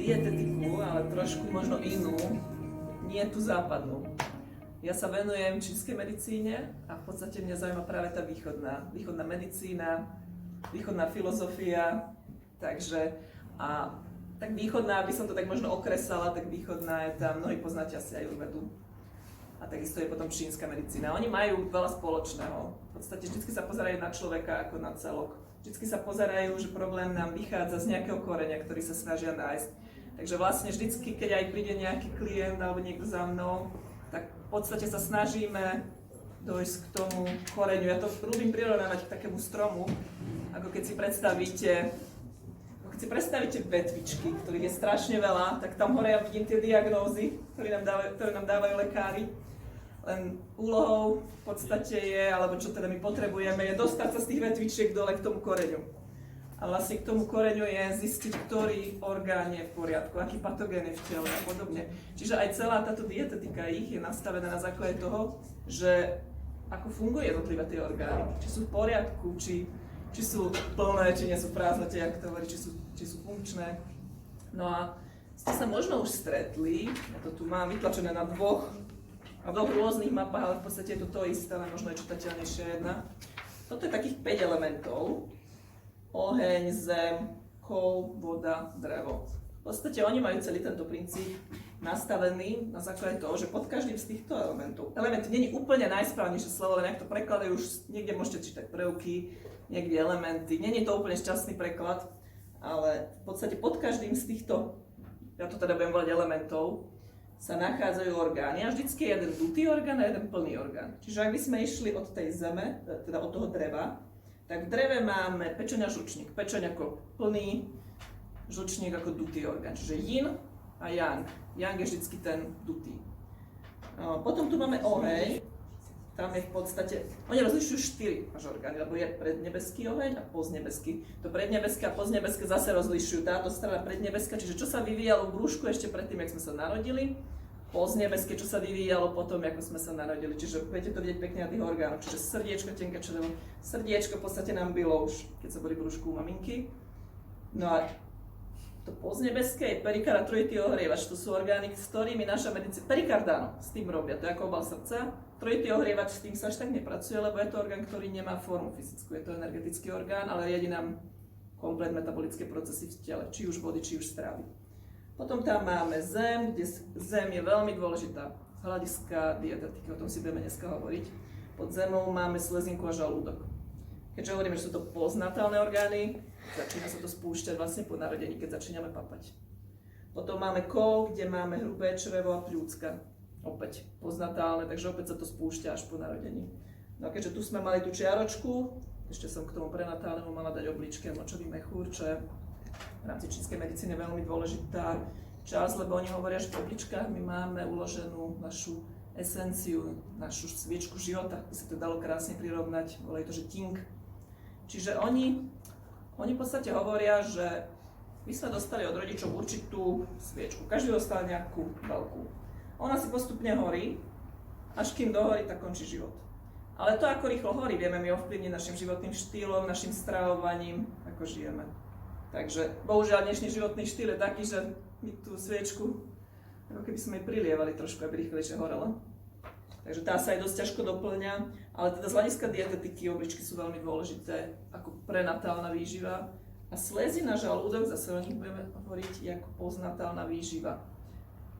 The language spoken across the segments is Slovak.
dietetiku, ale trošku možno inú, nie tú západnú. Ja sa venujem čínskej medicíne a v podstate mňa zaujíma práve tá východná medicína, východná filozofia, takže tak východná, aby som to tak možno okresala, tak východná je tam, mnohí poznáte asi aj Ayurvedu. A takisto je potom čínska medicína. Oni majú veľa spoločného. V podstate vždy sa pozerajú na človeka ako na celok. Vždy sa pozerajú, že problém nám vychádza z nejakého koreňa, ktorý sa snažia nájsť. Takže vlastne vždycky, keď aj príde nejaký klient alebo niekto za mnou, tak v podstate sa snažíme dojsť k tomu koreňu. Ja to ľúbim prirovnávať k takému stromu, ako keď si predstavíte vetvičky, ktorých je strašne veľa, tak tam hore ja vidím tie diagnózy, ktoré nám dávajú lekári. Len úlohou v podstate je, alebo čo teda my potrebujeme, je dostať sa z tých vetvičiek dole k tomu koreňu. A vlastne k tomu koreňu je zistiť, ktorý orgán je v poriadku, aký patogén je v tele a podobne. Čiže aj celá táto dietetika ich je nastavená na základe toho, že ako fungujú jednotlivé tie orgány. Či sú v poriadku, či sú plné, či nie sú prázdnoty, jak to hovorí, či sú funkčné. No a ste sa možno už stretli, ja to tu mám vytlačené na dvoch rôznych mapách, ale v podstate je to isté, ale možno je čitateľnejšia jedna. Toto je takých 5 elementov. Oheň, zem, kol, voda, drevo. V podstate oni majú celý tento princíp nastavený na základe toho, že pod každým z týchto elementy nie je úplne najsprávnejšie slovo, len ak to prekladajú, už niekde môžete čítať prvky, niekde elementy. Nie je to úplne šťastný preklad, ale v podstate pod každým z týchto, ja to teda budem volať elementov, sa nachádzajú orgány a vždycky je jeden dutý orgán a jeden plný orgán. Čiže ak by sme išli od tej zeme, teda od toho dreva, tak v dreve máme pečeň a žlčník. Pečeň ako plný, žlčník ako dutý orgán. Čiže yin a yang. Yang je vždycky ten dutý. Potom tu máme oheň. Tam je v podstate, oni rozlišujú 4 až orgány, lebo je prednebeský oheň a poznebeský. To prednebeské a poznebeské zase rozlišujú. Táto strana prednebeská, čiže čo sa vyvíjalo v brúšku ešte predtým, jak sme sa narodili. Poznebeské, čo sa vyvíjalo potom, ako sme sa narodili. Čiže budete to vidieť pekne na tých orgánoch. Čiže srdiečko, tenké črevo. Srdiečko v podstate nám bylo už, keď sa boli v brúšku u maminky. No a to poznebeské je perikard a trojitý ohrievač. To sú orgány, s ktorými naša medicína... Perikard áno, s tým robia, to je ako obal srdca. Trojitý ohrievač, s tým sa až tak nepracuje, lebo je to orgán, ktorý nemá formu fyzickú. Je to energetický orgán, ale riadi nám komplet metabolické procesy v tele, či už vody, či už stravy. Potom tam máme zem, kde zem je veľmi dôležitá z hľadiska dietetiky, o tom si budeme dneska hovoriť. Pod zemou máme slezinku a žalúdok. Keďže hovoríme, že sú to postnatálne orgány, začína sa to spúšťať vlastne po narodení, keď začíname papať. Potom máme kol, kde máme hrubé črevo a pľúcka. Opäť postnatálne, takže opäť sa to spúšťa až po narodení. No a keďže tu sme mali tú čiaročku, ešte som k tomu prenatálnemu mala dať obličke, močový mechúr, čo je v rámci čínskej medicíny veľmi dôležitá časť, lebo oni hovoria, že v obličkách my máme uloženú našu esenciu, našu sviečku života, by sa to dalo krásne prirovnať, volajú to, že ting. Čiže oni v podstate hovoria, že my sme dostali od rodičov určitú sviečku, každý dostal nejakú veľkú. Ona si postupne horí, až kým dohorí, tak končí život. Ale to, ako rýchlo horí, vieme my ovplyvniť našim životným štýlom, našim stravovaním, ako žijeme. Takže bohužiaľ dnešný životný štýl je taký, že my tú sviečku, ako keby sme jej prilievali trošku, aby rýchlejšie horela. Takže tá sa aj dosť ťažko doplňa, ale teda z hľadiska dietetiky obličky sú veľmi dôležité ako prenatálna výživa. A slezina, žalúdok, zase o nich budeme hovoriť, ako postnatálna výživa.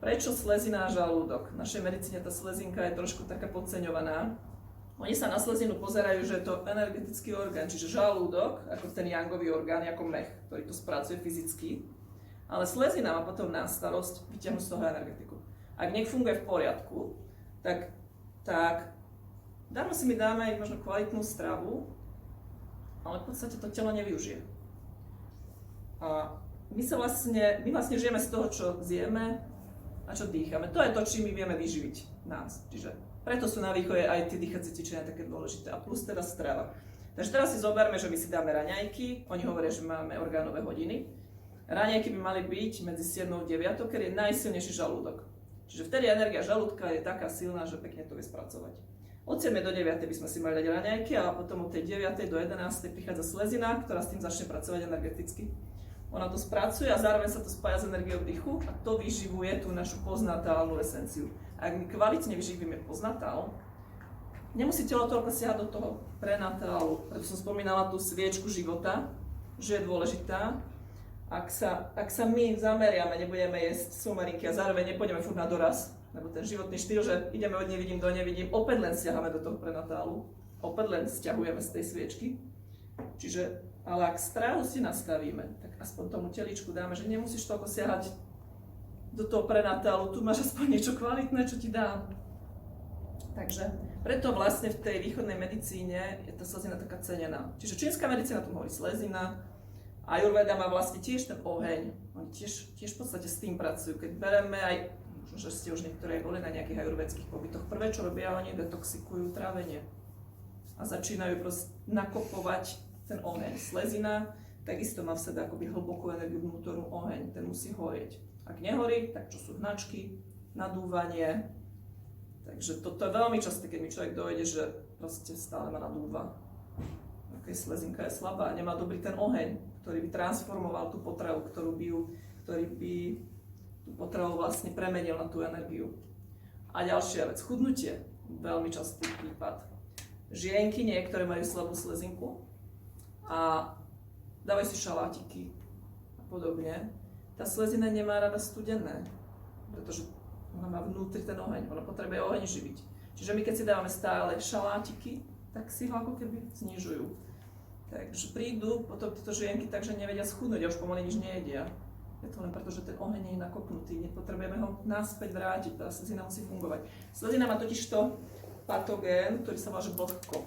Prečo slezina a žalúdok? V našej medicíne tá slezinka je trošku taká podceňovaná. Oni sa na slezinu pozerajú, že je to energetický orgán, čiže žalúdok, ako ten jangový orgán, ako mech, ktorý to spracuje fyzicky. Ale slezina má potom na starosť vyťahnuť z toho energetiku. Ak nefunguje v poriadku, tak darmo si my dáme aj možno kvalitnú stravu, ale v podstate to telo nevyužije. A my vlastne žijeme z toho, čo zjeme a čo dýchame. To je to, čím my vieme vyživiť nás. Čiže preto sú na východe aj tie dýchacie cvičenia také dôležité. A plus teda strava. Takže teraz si zoberme, že my si dáme raňajky. Oni hovoria, že máme orgánové hodiny. Raňajky by mali byť medzi 7 a 9, keď je najsilnejší žalúdok. Čiže vtedy energia žalúdka je taká silná, že pekne to vie spracovať. Od 7 do 9 by sme si mali dať raňajky a potom od tej 9 do 11 prichádza slezina, ktorá s tým začne pracovať energeticky. Ona to spracuje a zároveň sa to spája s energiou dýchu a to vyživuje tú našu postnatálnu esenciu. A ak my kvalitne vyživíme postnatál, nemusí telo toľko siahať do toho prenatálu. Preto som spomínala tú sviečku života, že je dôležitá. Ak sa my zameriame, nebudeme jesť sumarinky a zároveň nepôjdeme furt na doraz, lebo ten životný štýl, že ideme od nevidím do nevidím, opäť len siahame do toho prenatálu, opäť len stiahujeme z tej sviečky. Čiže, ale ak strahu si nastavíme, tak aspoň tomu teličku dáme, že nemusíš toľko siahať do toho prenatálu, tu máš aspoň niečo kvalitné, čo ti dám. Takže preto vlastne v tej východnej medicíne je tá slezina taká cenená. Čiže čínska medicína tu hovorí slezina, Ajurveda má vlastne tiež ten oheň. Oni tiež v podstate s tým pracujú. Keď bereme aj, možno, že ste už niektoré boli na nejakých ajurvedských pobytoch, prvé, čo robia, oni detoxikujú trávenie. A začínajú proste nakopovať ten oheň. Slezina takisto má v sebe akoby hlbokú energiu vnútornú oheň, ten musí horieť. Ak nehorí, tak čo sú hnačky, nadúvanie. Takže toto je veľmi časté, keď mi človek dojde, že proste stále ma nadúva. Keď slezinka je slabá, nemá dobrý ten oheň, ktorý by transformoval tú potravu, ktorý by tú potravu vlastne premenil na tú energiu. A ďalšia vec, chudnutie, veľmi častý prípad. Žienky niektoré majú slabú slezinku a dávajú si šalátiky a podobne. Tá slezina nemá rada studené, pretože ona má vnútri ten oheň, ona potrebuje oheň živiť. Čiže my keď si dávame stále šalátiky, tak si ho ako keby znižujú. Takže prídu potom tieto žienky tak, že nevedia schudnúť a už pomaly nič nejedia. Je to len preto, že ten oheň nie je nakopnutý, nepotrebujeme ho naspäť vrátiť, tá slezina musí fungovať. Slezina má totižto patogén, ktorý sa volá že vlhko.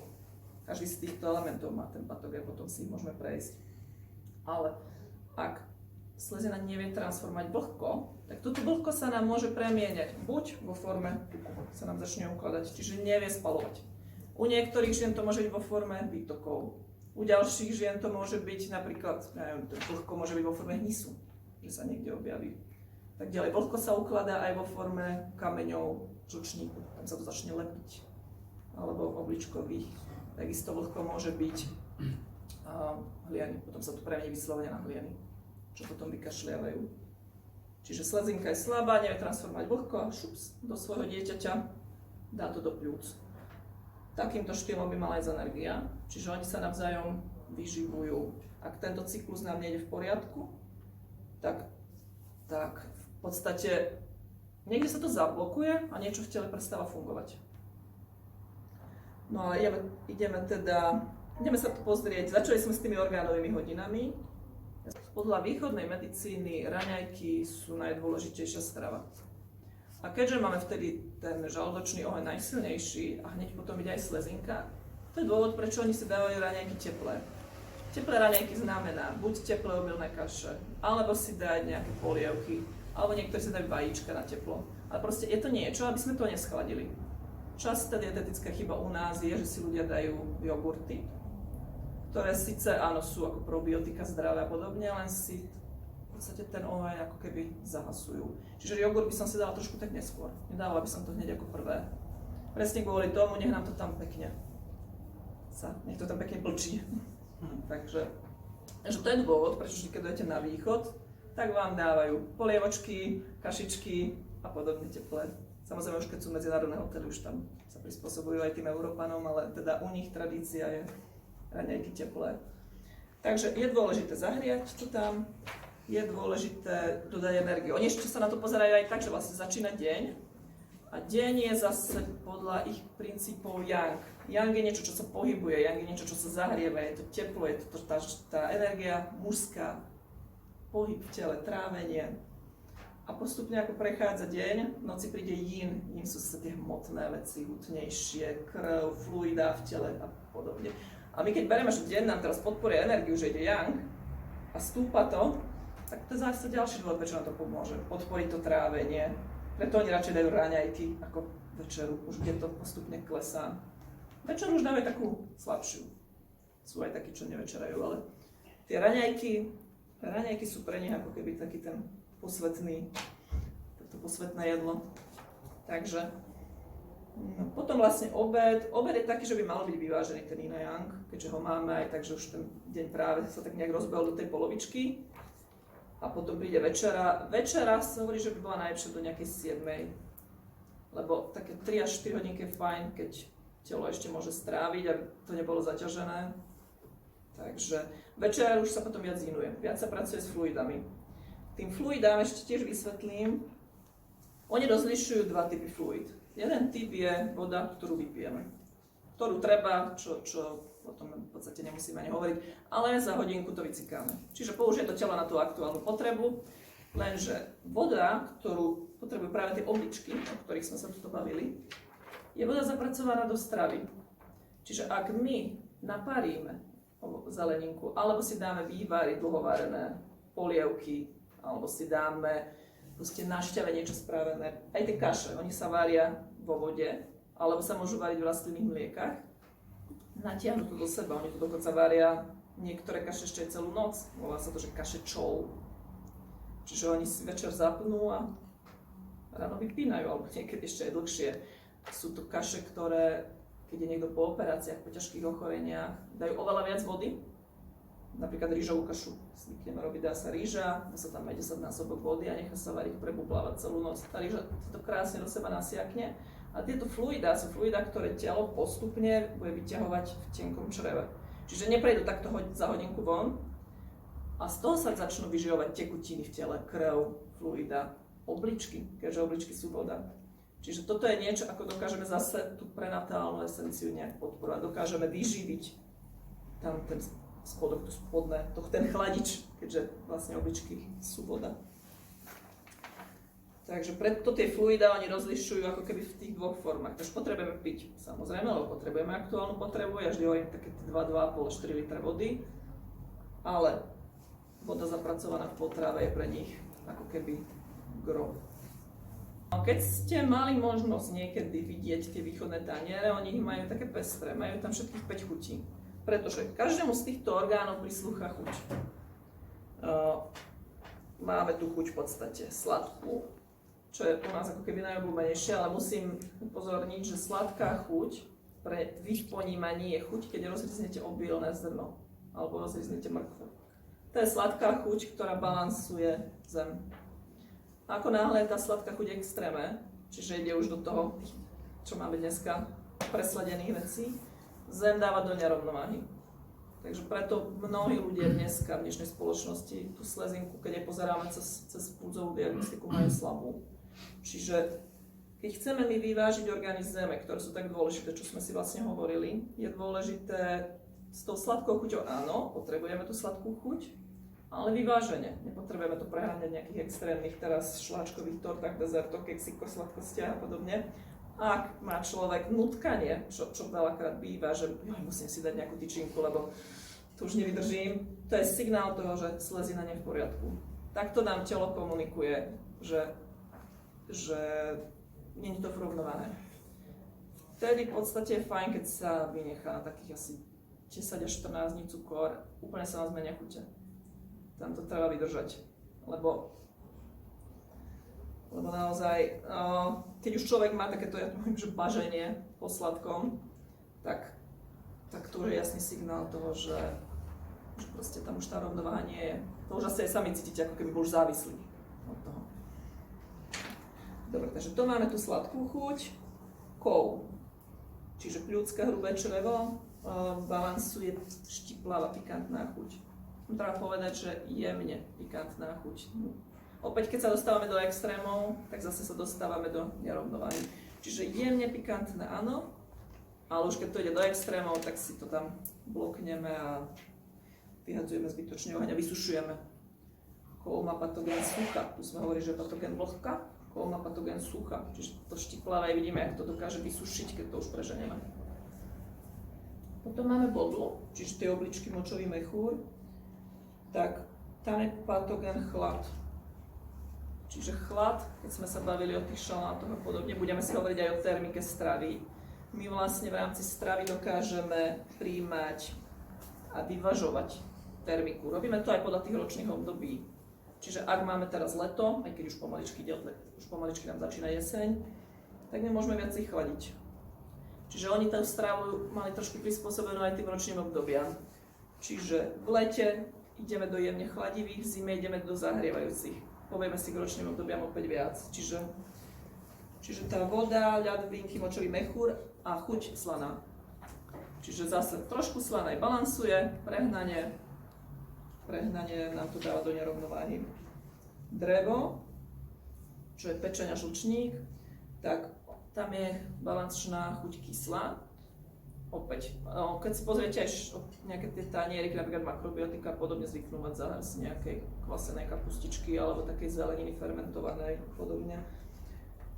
Každý z týchto elementov má ten patogén, potom si ich môžeme prejsť. Ale ak slezina nevie transformovať vlhko, tak toto vlhko sa nám môže premieňať buď vo forme tuku, sa nám začne ukladať, čiže nevie spalovať. U niektorých žien to môže byť vo forme výtokov, u ďalších žien to môže byť napríklad, neviem, to vlhko môže byť vo forme hnisu, že sa niekde objaví. Tak ďalej, vlhko sa ukladá aj vo forme kameňov, žlčníku, tam sa to začne lepiť, alebo obličkových. Takisto vlhko môže byť hliany, potom sa to premení vyslovene na hliany, čo potom vykašliavajú. Čiže slezinka je slabá, nevie transformovať vlhko a šups do svojho dieťaťa, dá to do pľúc. Takýmto štýlom by mala ísť energia, čiže oni sa navzájom vyživujú. Ak tento cyklus nám nejde v poriadku, tak v podstate niekde sa to zablokuje a niečo v tele prestáva fungovať. No ale ideme sa tu pozrieť, začali sme s tými orgánovými hodinami. Podľa východnej medicíny raňajky sú najdôležitejšia strava. A keďže máme vtedy ten žalúdočný oheň najsilnejší a hneď potom ide aj slezinka, to je dôvod, prečo oni si dávajú raňajky teplé. Teplé raňajky znamená buď teplé obilné kaše, alebo si dať nejaké polievky, alebo niektorí si dajú vajíčka na teplo. Ale proste je to niečo, aby sme to neschladili. Častá dietetická chyba u nás je, že si ľudia dajú jogurty, ktoré síce áno sú ako probiotika zdravé a podobne, len si v podstate ten oheň ako keby zahasujú. Čiže jogurt by som si dala trošku tak neskôr. Nedávala by som to hneď ako prvé. Presne kvôli tomu, nech nám to tam pekne nech to tam pekne plčí. Takže to je dôvod, prečo keď dojete na východ, tak vám dávajú polievočky, kašičky a podobne teplé. Samozrejme už keď sú medzinárodné hotely, už tam sa prispôsobujú aj tým Európanom, ale teda u nich tradícia je raňajky teplé. Takže je dôležité zahriať to tam, je dôležité dodať energiu. Oni ešte sa na to pozerajú aj tak, že vlastne začína deň a deň je zase podľa ich princípov yang. Yang je niečo, čo sa pohybuje, yang je niečo, čo sa zahrieva, je to teplo, je to tá energia mužská, pohyb v tele, trávenie. A postupne ako prechádza deň, v noci príde yin, yin sú sa tie hmotné veci, hutnejšie, krv, fluida v tele a podobne. A my keď bereme, že deň nám teraz podporuje energiu, že ide yang a stúpa to, tak to je zase ďalší dôvod, prečo nám to pomôže. Podporiť to trávenie. Preto oni radšej dajú raňajky ako večeru, už kde to postupne klesá. Večeru už dávajú takú slabšiu. Sú aj takí, čo nevečerajú, ale tie raňajky sú pre nich ako keby taký ten to posvetné jedlo. Takže potom vlastne obed. Obed je taký, že by mal byť vyvážený ten yin a yang, keďže ho máme aj tak, že už ten deň práve sa tak nejak rozbehol do tej polovičky. a potom príde večera. Večera sa hovorí, že by bola najlepšia do nejakej 7. Lebo také 3 až 4 hodinky je fajn, keď telo ešte môže stráviť, aby to nebolo zaťažené. Takže večer už sa potom viac inuje, viac sa pracuje s fluidami. Tým fluidám ešte tiež vysvetlím. Oni rozlišujú dva typy fluid. Jeden typ je voda, ktorú vypijeme. Ktorú treba, čo o tom v podstate nemusíme ani hovoriť, ale za hodinku to vycikáme. Čiže použije to telo na tú aktuálnu potrebu, lenže voda, ktorú potrebujú práve tie obličky, o ktorých sme sa tu bavili, je voda zapracovaná do stravy. Čiže ak my naparíme zeleninku, alebo si dáme vývary dlhovarené, polievky, alebo si dáme proste na šťave niečo spravené. Aj tie kaše, oni sa varia vo vode, alebo sa môžu variť v rastlinných mliekach. Natiahnu to do seba, oni to dokonca varia, niektoré kaše ešte aj celú noc, volá sa to, že kaše čou. Čiže oni si večer zapnú a ráno vypínajú, alebo niekedy ešte aj dlhšie. Sú to kaše, ktoré, keď je niekto po operáciách, po ťažkých ochoreniach, dajú oveľa viac vody. Napríklad rýžovú kašu zvykneme robiť, dá sa rýža, dá sa tam aj 10-násobok vody a nechá sa variť, prebublávať celú noc. Tá rýža to krásne do seba nasiakne a tieto fluidá sú fluidá, ktoré telo postupne bude vyťahovať v tenkom čreve. Čiže neprejdú takto za hodinku von a z toho sa začnú vyživovať tekutiny v tele, krv, fluida, obličky, keďže obličky sú voda. Čiže toto je niečo, ako dokážeme zase tú prenatálnu esenciu nejak podporovať, dokážeme vyživiť tam ten spodok, to spodné, ten chladič, keďže vlastne obličky sú voda. Takže preto tie fluidá oni rozlišujú ako keby v tých dvoch formách. Takže potrebujeme piť, samozrejme, lebo potrebujeme aktuálnu potrebu, ja vždy hovorím také 2,5 až 4 litre vody, ale voda zapracovaná v potrave je pre nich ako keby gro. Keď ste mali možnosť niekedy vidieť tie východné taniere, oni ich majú také pestré, majú tam všetkých 5 chutí. Pretože každému z týchto orgánov prislúcha chuť. Máme tu chuť v podstate sladkú, čo je u nás ako keby najobľúbenejšie, ale musím upozorniť, že sladká chuť pre ich ponímaní je chuť, keď rozriznete obilné zrno alebo rozriznete mrkvu. To je sladká chuť, ktorá balansuje zem. Ako náhle je tá sladká chuť extrémne, čiže ide už do toho, čo máme dneska, presladených vecí, zem dáva do nerovnováhy. Takže preto mnohí ľudia dneska v dnešnej spoločnosti tú slezinku, keď je pozeráme cez púdzovú diagnostiku, majú slabú. Čiže keď chceme my vyvážiť orgány zeme, ktoré sú tak dôležité, čo sme si vlastne hovorili, je dôležité s tou sladkou chuťou, áno, potrebujeme tú sladkú chuť, ale vyvážene. Nepotrebujeme to preháňať nejakých extrémnych teraz šláčkových tortách, dezertoch, keksíko, sladkostiach a podobne. Ak má človek nutkanie, čo veľakrát býva, že musím si dať nejakú tyčinku, lebo to už nevydržím, to je signál toho, že slezina nie je v poriadku. Takto nám telo komunikuje, že nie je to v rovnováhe. Vtedy v podstate je fajn, keď sa vynechá na takých asi 10 až 14 dní cukor, úplne sa nám zmenia chute. Tam to treba vydržať, lebo naozaj, keď už človek má takéto, ja poviem, že baženie po sladkom, tak to už je jasný signál toho, že proste tam už tá rovnováha nie je. To už asi aj sami cítite, ako keby bol už závislý od toho. Dobre, takže to máme tu sladkú chuť, kov, čiže ľudské hrubé črevo, balansuje štiplavá pikantná chuť. Treba povedať, že jemne pikantná chuť. Opäť, keď sa dostávame do extrémov, tak zase sa dostávame do nerovnováhy. Čiže jemne pikantné, áno, ale už keď to ide do extrémov, tak si to tam blokneme a vyhadzujeme zbytočne oheň a vysušujeme. Kov má patogén sucha, tu sme hovorili, že je patogén vlhka, kov má patogén sucha, čiže to štiplavé vidíme, ako to dokáže vysušiť, keď to už preženieme. Potom máme bodlo, čiže tie obličky, močový mechúr, tak tam je patogén chlad. Čiže chlad, keď sme sa bavili o tých šalátoch a podobne, budeme si hovoriť aj o termike stravy. My vlastne v rámci stravy dokážeme príjmať a vyvažovať termiku. Robíme to aj podľa tých ročných období. Čiže ak máme teraz leto, aj keď už pomaličky nám začína jeseň, tak my môžeme viac ich chladiť. Čiže oni tú stravu mali trošku prispôsobenú aj tým ročným obdobiam. Čiže v lete ideme do jemne chladivých, v zime ideme do zahrievajúcich. Povieme si k ročným obdobiam opäť viac. Čiže tá voda, ľad, vinky, močový mechúr a chuť slaná. Čiže zase trošku slanej balansuje, prehnanie nám to dáva do nerovnováhy. Drevo, čo je pečeň a žlčník, tak tam je balančná chuť kyslá. Opäť, keď si pozriete aj nejaké tie taniery, napríklad makrobiotika podobne zvyknú mať zahrs nejakej kvasenej kapustičky alebo takej zeleniny fermentovanej podobne.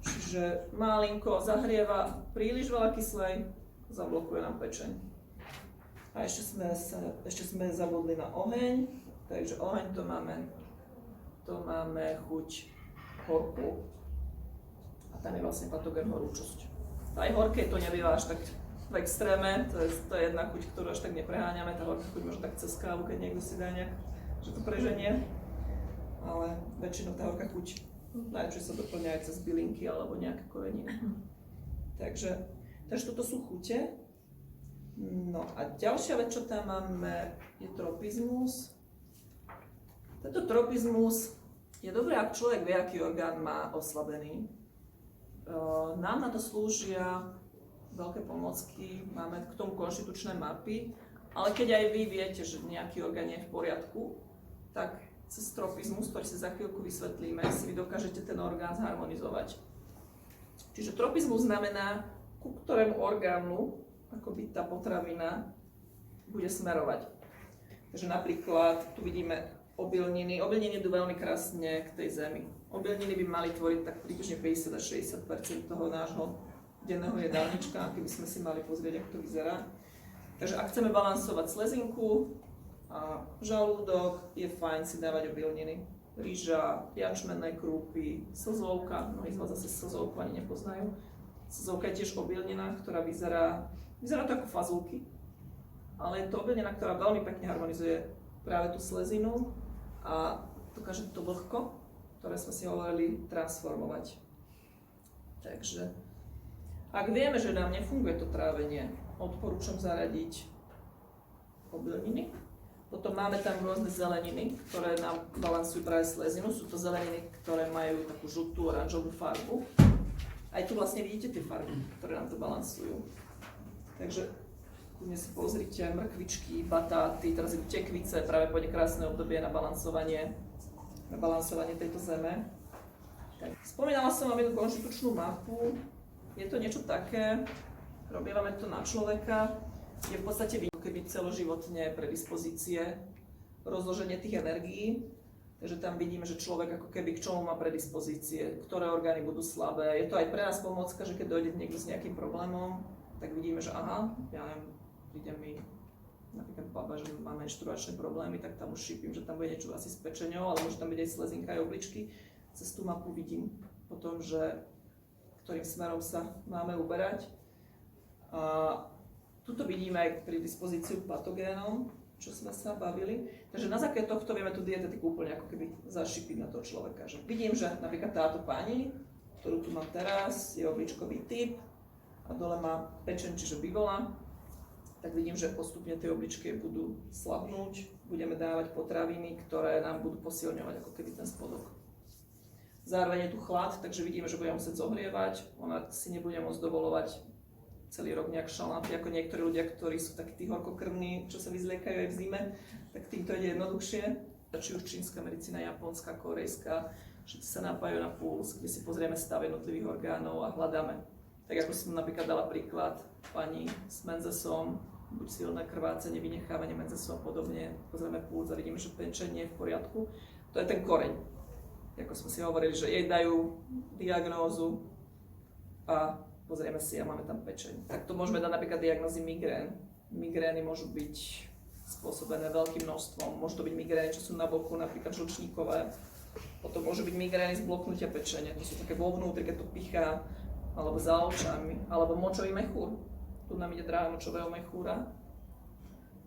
Čiže malinko zahrieva, príliš veľa kyslej, zablokuje nám pečeň. A ešte sme zabudli na oheň, takže oheň to máme chuť horkú. A tam je vlastne patogén horúčosť. Aj horké to nebýva až tak v extréme, to je jedna chuť, ktorú až tak nepreháňame, tá horká chuť možno tak cez kávu, keď niekto si dá nejak, že to preženie. Ale väčšinou tá horká chuť najčastejšie sa doplňa aj cez bylinky alebo nejaké koreniny. Takže toto sú chute. No a ďalšia vec, čo tam máme, je tropizmus. Tento tropizmus je dobré, ak človek vie, aký orgán má oslabený. Nám na to slúžia veľké pomocky, máme k tomu konštitučné mapy, ale keď aj vy viete, že nejaký orgán je v poriadku, tak cez tropizmus, ktorý si za chvíľku vysvetlíme, si vy dokážete ten orgán zharmonizovať. Čiže tropizmus znamená, ku ktorému orgánu akoby tá potravina bude smerovať. Takže napríklad tu vidíme obilniny. Obilniny idú veľmi krásne k tej zemi. Obilniny by mali tvoriť tak približne 50 až 60% toho nášho denného jedálnička, keby sme si mali pozrieť, ako to vyzerá. Takže ak chceme balansovať slezinku a žalúdok, je fajn si dávať obilniny. Rýža, jačmenné krúpy, slzovka, mnohí z vás zase slzovku ani nepoznajú. Slzovka je tiež obilnina, ktorá vyzerá to ako fazulky, ale je to obilnina, ktorá veľmi pekne harmonizuje práve tú slezinu a dokáže to vlhko, ktoré sme si hovorili, transformovať. Takže ak vieme, že nám nefunguje to trávenie, odporúčam zaradiť obilniny. Potom máme tam rôzne zeleniny, ktoré nám balansujú práve slezinu. Sú to zeleniny, ktoré majú takú žltú, oranžovú farbu. Aj tu vlastne vidíte tie farby, ktoré nám to balansujú. Takže kľudne si pozrite mrkvičky, batáty, teraz idú tekvice, práve pôjde krásne obdobie na balansovanie tejto zeme. Tak. Spomínala som vám jednu konštitučnú mapu. Je to niečo také, robívame to na človeka, je v podstate keby celoživotne predispozície, rozloženie tých energií. Takže tam vidíme, že človek ako keby k čomu má predispozície, ktoré orgány budú slabé. Je to aj pre nás pomôcka, že keď dojde niekto s nejakým problémom, tak vidíme, že aha, ja neviem, príde mi napríklad baba, že má menštruačné problémy, tak tam už šípim, že tam bude niečo asi s pečeňou, ale môže tam byť aj slezinka, aj obličky. Cez tú mapu vidím potom, že ktorým smerom sa máme uberať. A tuto vidíme aj predispozíciu k patogénom, čo sme sa bavili. Takže na základe tohto vieme tú dietetiku úplne ako keby zašipiť na toho človeka. Že vidím, že napríklad táto pani, ktorú tu mám teraz, je obličkový typ a dole má pečeň, čiže bivola, tak vidím, že postupne tie obličky budú slabnúť, budeme dávať potraviny, ktoré nám budú posilňovať ako keby ten spodok. Zároveň je tu chlad, takže vidíme, že budeme musieť zohrievať, ona si nebude môcť dovolovať celý rok nejak šaláty, ako niektorí ľudia, ktorí sú takí tí horkokrvní, čo sa vyzliekajú aj v zime, tak týmto ide jednoduchšie. Či už čínska medicína, japonská, korejská, všetci sa napájajú na puls, kde si pozrieme stav jednotlivých orgánov a hľadáme. Tak ako som napríklad dala príklad pani s menzesom, buď silné krvácenie, vynechávanie menzesu a podobne, pozrieme puls a vidíme, že pečenie je v poriadku. To je ten koreň. Ako sme si hovorili, že jej dajú diagnózu a pozrieme si a máme tam pečeň. Tak to môžeme dať napríklad diagnózy migrén. Migrény môžu byť spôsobené veľkým množstvom. Môžu to byť migrény, čo sú na boku, napríklad žlčníkové. Potom môžu byť migrény z bloknutia pečene. To sú také vo vnútri, keď to pichá, alebo za očami, alebo močový mechúr. Tu nám ide dráha močového mechúra.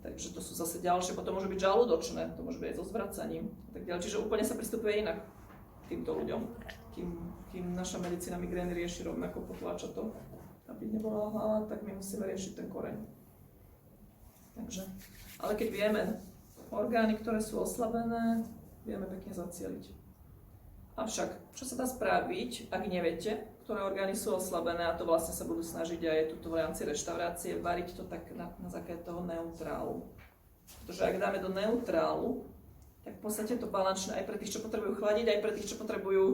Takže to sú zase ďalšie. Potom môže byť žalúdočné, to môže byť aj so zvracaním. Tak ďalej. Čiže úplne sa pristupuje inak týmto ľuďom. Kým naša medicína migrény rieši rovnako, potláča to, aby nebola hlava, tak my musíme riešiť ten koreň. Takže, ale keď vieme, orgány, ktoré sú oslabené, vieme pekne zacieliť. Avšak, čo sa dá spraviť, ak neviete, ktoré orgány sú oslabené, a to vlastne sa budú snažiť aj tuto v rámci reštaurácie, variť to tak na základe toho neutrálu. Pretože ak dáme do neutrálu, tak v podstate to balančné aj pre tých, čo potrebujú chladiť, aj pre tých, čo potrebujú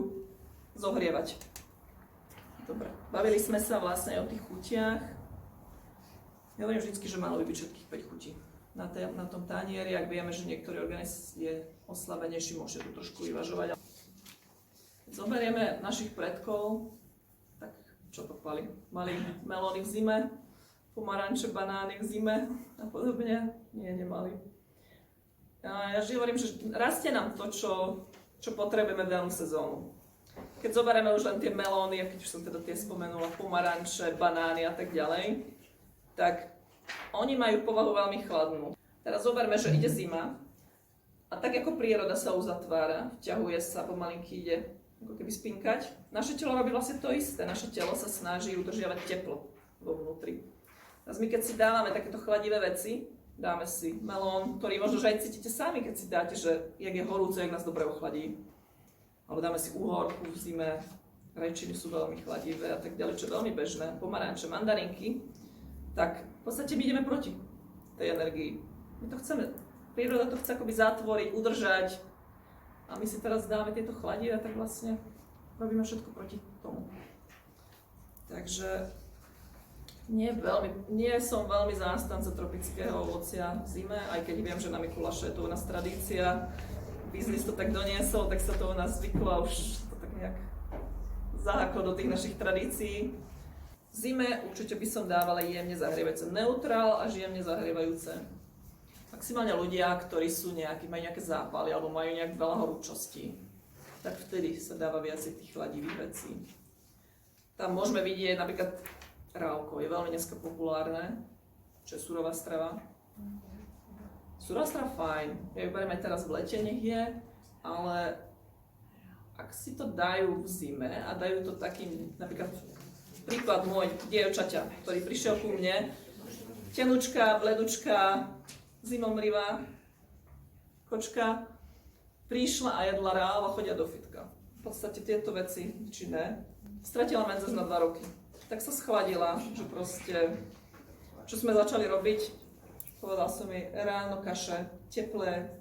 zohrievať. Dobre, bavili sme sa vlastne o tých chutiach. Ja hovorím vždycky, že malo by byť všetkých 5 chutí. Na tom tanieri, ak vieme, že niektorý organizm je oslabenejší, môžete to trošku vyvažovať. Keď zoberieme našich predkov, tak čo to pali? Mali melóny v zime, pomaranče, banány v zime a podobne? Nie, nemali. Ja vždy hovorím, že rastie nám to, čo potrebujeme v danú sezónu. Keď zoberieme už len tie melóny, a keď už som teda tie spomenula, pomaranče, banány a tak ďalej, tak oni majú povahu veľmi chladnú. Teraz zoberme, že ide zima a tak ako príroda sa uzatvára, vťahuje sa, pomalinky ide ako keby spinkať, naše telo robí vlastne to isté. Naše telo sa snaží udržiavať teplo vo vnútri. Teraz my keď si dávame takéto chladivé veci, dáme si melón, ktorý možno že aj cítite sami, keď si dáte, že jak je horúce, jak nás dobre ochladí. Alebo dáme si uhorku v zime, rečiny sú veľmi chladivé a tak ďalej, čo je veľmi bežné, pomaranče, mandarinky, tak v podstate my ideme proti tej energii. My to chceme, príroda to chce akoby zatvoriť, udržať a my si teraz dáme tieto chladivé, tak vlastne robíme všetko proti tomu. Takže nie som veľmi zástanca tropického ovocia v zime, aj keď viem, že na Mikuláša je to u nás tradícia. Biznis to tak doniesol, tak sa to u nás zvyklo a už to tak nejak zahaklo do tých našich tradícií. V zime určite by som dávala jemne zahrievajúce neutrál až jemne zahrievajúce. Maximálne ľudia, ktorí sú majú nejaké zápaly alebo majú nejak veľa horúčostí, tak vtedy sa dáva viacej tých chladivých vecí. Tam môžeme vidieť napríklad rávko, je veľmi dneska populárne, čo je surová strava. Surová strava fajn, ja ju beriem aj teraz v lete, nech je, ale ak si to dajú v zime a dajú to takým, napríklad príklad môj dievčaťa, ktorý prišiel ku mne, tenučka, bledučka, zimomrivá kočka, prišla a jedla ráv a chodia do fitka. V podstate tieto veci, či ne, stratila menzes na 2 roky. Tak sa schladila, že proste, čo sme začali robiť, povedal som jej, ráno kaše, teplé,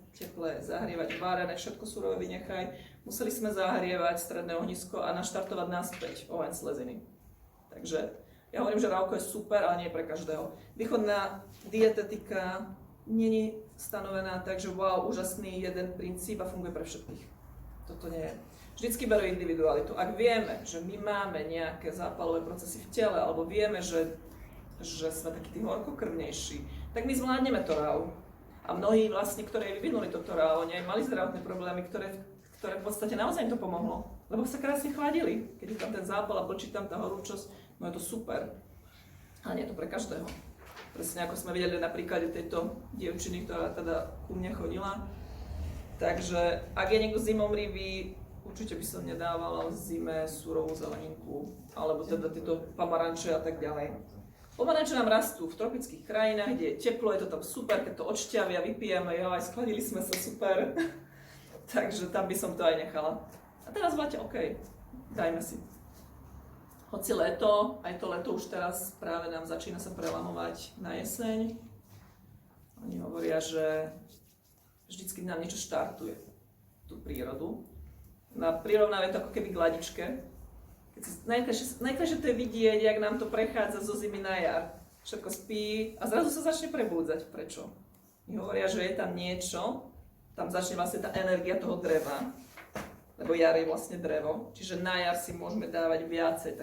zahrievať, várené, všetko surové vynechaj. Museli sme zahrievať stredné ohnisko a naštartovať naspäť oheň sleziny. Takže ja hovorím, že rávko je super, ale nie pre každého. Východná dietetika nie je stanovená tak, že wow, úžasný jeden princíp a funguje pre všetkých. Toto nie je. Vždycky berú individualitu. Ak vieme, že my máme nejaké zápalové procesy v tele, alebo vieme, že sme takí tí horkokrvnejší, tak my zvládneme to ráv. A mnohí vlastne, ktorí vyvinuli toto ráv, oni aj mali zdravotné problémy, ktoré v podstate naozaj im to pomohlo. Lebo sa krásne chladili. Keď je tam ten zápal a blčí tam tá horúčosť, no je to super. Ale nie je to pre každého. Presne ako sme videli na príklade tejto dievčiny, ktorá teda ku mne chodila. Takže ak je niekto zimomrivý, určite by som nedávala v zime surovú zeleninku, alebo teda tieto pomaranče a tak ďalej. Pomaranče nám rastú v tropických krajinách, kde je teplo, je to tam super, keď to odšťavia, vypijeme, aj skladili sme sa super. Takže tam by som to aj nechala. A teraz v lete, OK, dajme si. Hoci leto, aj to leto už teraz práve nám začína sa prelamovať na jeseň. Oni hovoria, že vždycky nám niečo štartuje, tú prírodu. Prirovnávajú to ako keby k ladičke. Najkrajšie to je vidieť, jak nám to prechádza zo zimy na jar. Všetko spí a zrazu sa začne prebúdzať. Prečo? Oni hovoria, že je tam niečo, tam začne vlastne tá energia toho dreva, lebo jar je vlastne drevo, čiže na jar si môžeme dávať viacej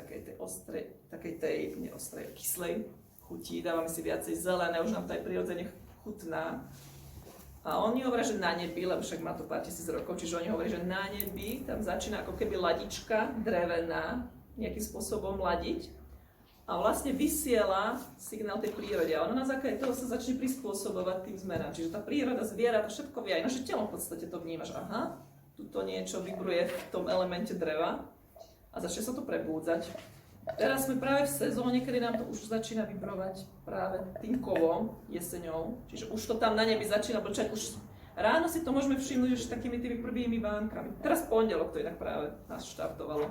kyslej chutí, dávame si viacej zelené, už nám to aj prirodzene chutná. A oni hovoria, že na nebi, lebo však má to pár tisíc rokov, čiže oni hovoria, že na nebi tam začína ako keby ladička drevená nejakým spôsobom ladiť a vlastne vysiela signál tej prírode. A ona na základe toho sa začne prispôsobovať tým zmenám. Čiže tá príroda, zvieratá, všetko vie, aj naše telo v podstate to vníma, že aha, tuto niečo vibruje v tom elemente dreva a začne sa to prebúdzať. Teraz sme práve v sezóne, kedy nám to už začína vibrovať práve tým kovom, jeseňou. Čiže už to tam na nebi začína blčať, už Ráno si to môžeme všimnúť už takými tými prvými vánkami. Teraz pondelok to inak práve nás štartovalo.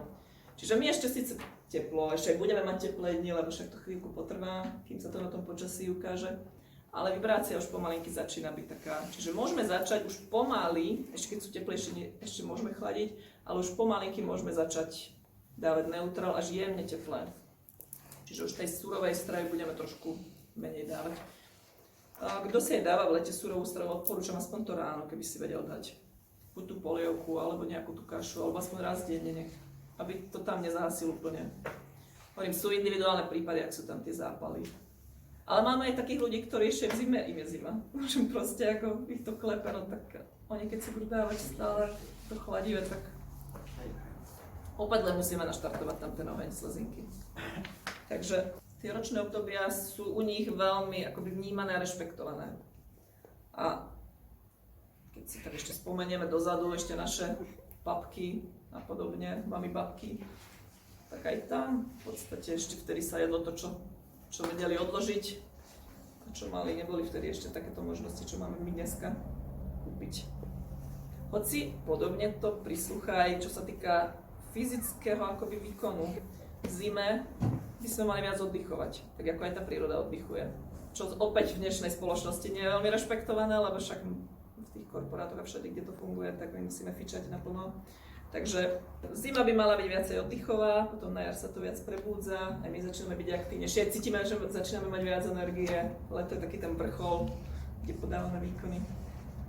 Čiže my ešte síce teplo, ešte aj budeme mať teplé dni, lebo však to chvíľku potrvá, kým sa to na tom počasí ukáže. Ale vibrácia už pomalinky začína byť taká. Čiže môžeme začať už pomaly, ešte keď sú teplejšie, ešte môžeme chladiť, ale už pomalinky môžeme začať dávať neutrál až jemne teplé. Čiže už tej surovej stravy budeme trošku menej dávať. Kto si aj dáva v lete surovú stravu, odporúčam aspoň to ráno, keby si vedel dať buď tú polievku, alebo nejakú tú kašu, alebo aspoň raz denne, aby to tam nezahasil úplne. Hovorím, sú individuálne prípady, ak sú tam tie zápaly. Ale máme aj takých ľudí, ktorí ešte v zime im je zima. Môžem proste ako ich to klepe, no tak oni keď si budú dávať stále to chladivé, tak opäť len musíme naštartovať tam ten oheň slezinky. Takže tie ročné obdobia sú u nich veľmi akoby vnímané a rešpektované. A keď si tak ešte spomenieme dozadu, ešte naše babky a podobne, mami babky, tak aj tam v podstate ešte vtedy sa jedlo to, čo vedeli odložiť a čo mali, neboli vtedy ešte takéto možnosti, čo máme my dneska kúpiť. Hoci podobne to prislúcha aj čo sa týka fyzického akoby výkonu. V zime by sme mali viac oddychovať, tak ako aj tá príroda oddychuje. Čo opäť v dnešnej spoločnosti nie je veľmi rešpektované, lebo však v tých korporátoch a všade, kde to funguje, tak my musíme fičať naplno. Takže zima by mala byť viacej oddychová, potom na jar sa to viac prebúdza, aj my začneme byť aktívnejšie. Cítime, že začíname mať viac energie, leto je taký ten vrchol, kde podávame výkony,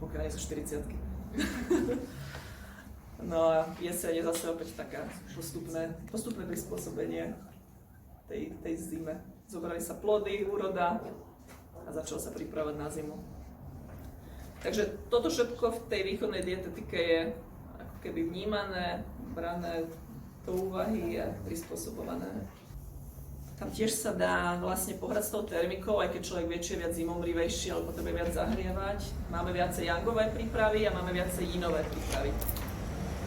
pokiaľ nie sú 40-ky. No a jeseň je zase opäť taká postupné prispôsobenie tej zime. Zobrali sa plody, úroda a začalo sa pripravať na zimu. Takže toto všetko v tej východnej dietetike je ako keby vnímané, brané do úvahy a prispôsobované. Tam tiež sa dá vlastne pohrať s tou termikou, aj keď človek väčšie viac zimomrivejší alebo potrebuje viac zahrievať. Máme viacej jangové prípravy a máme viacej yinové prípravy.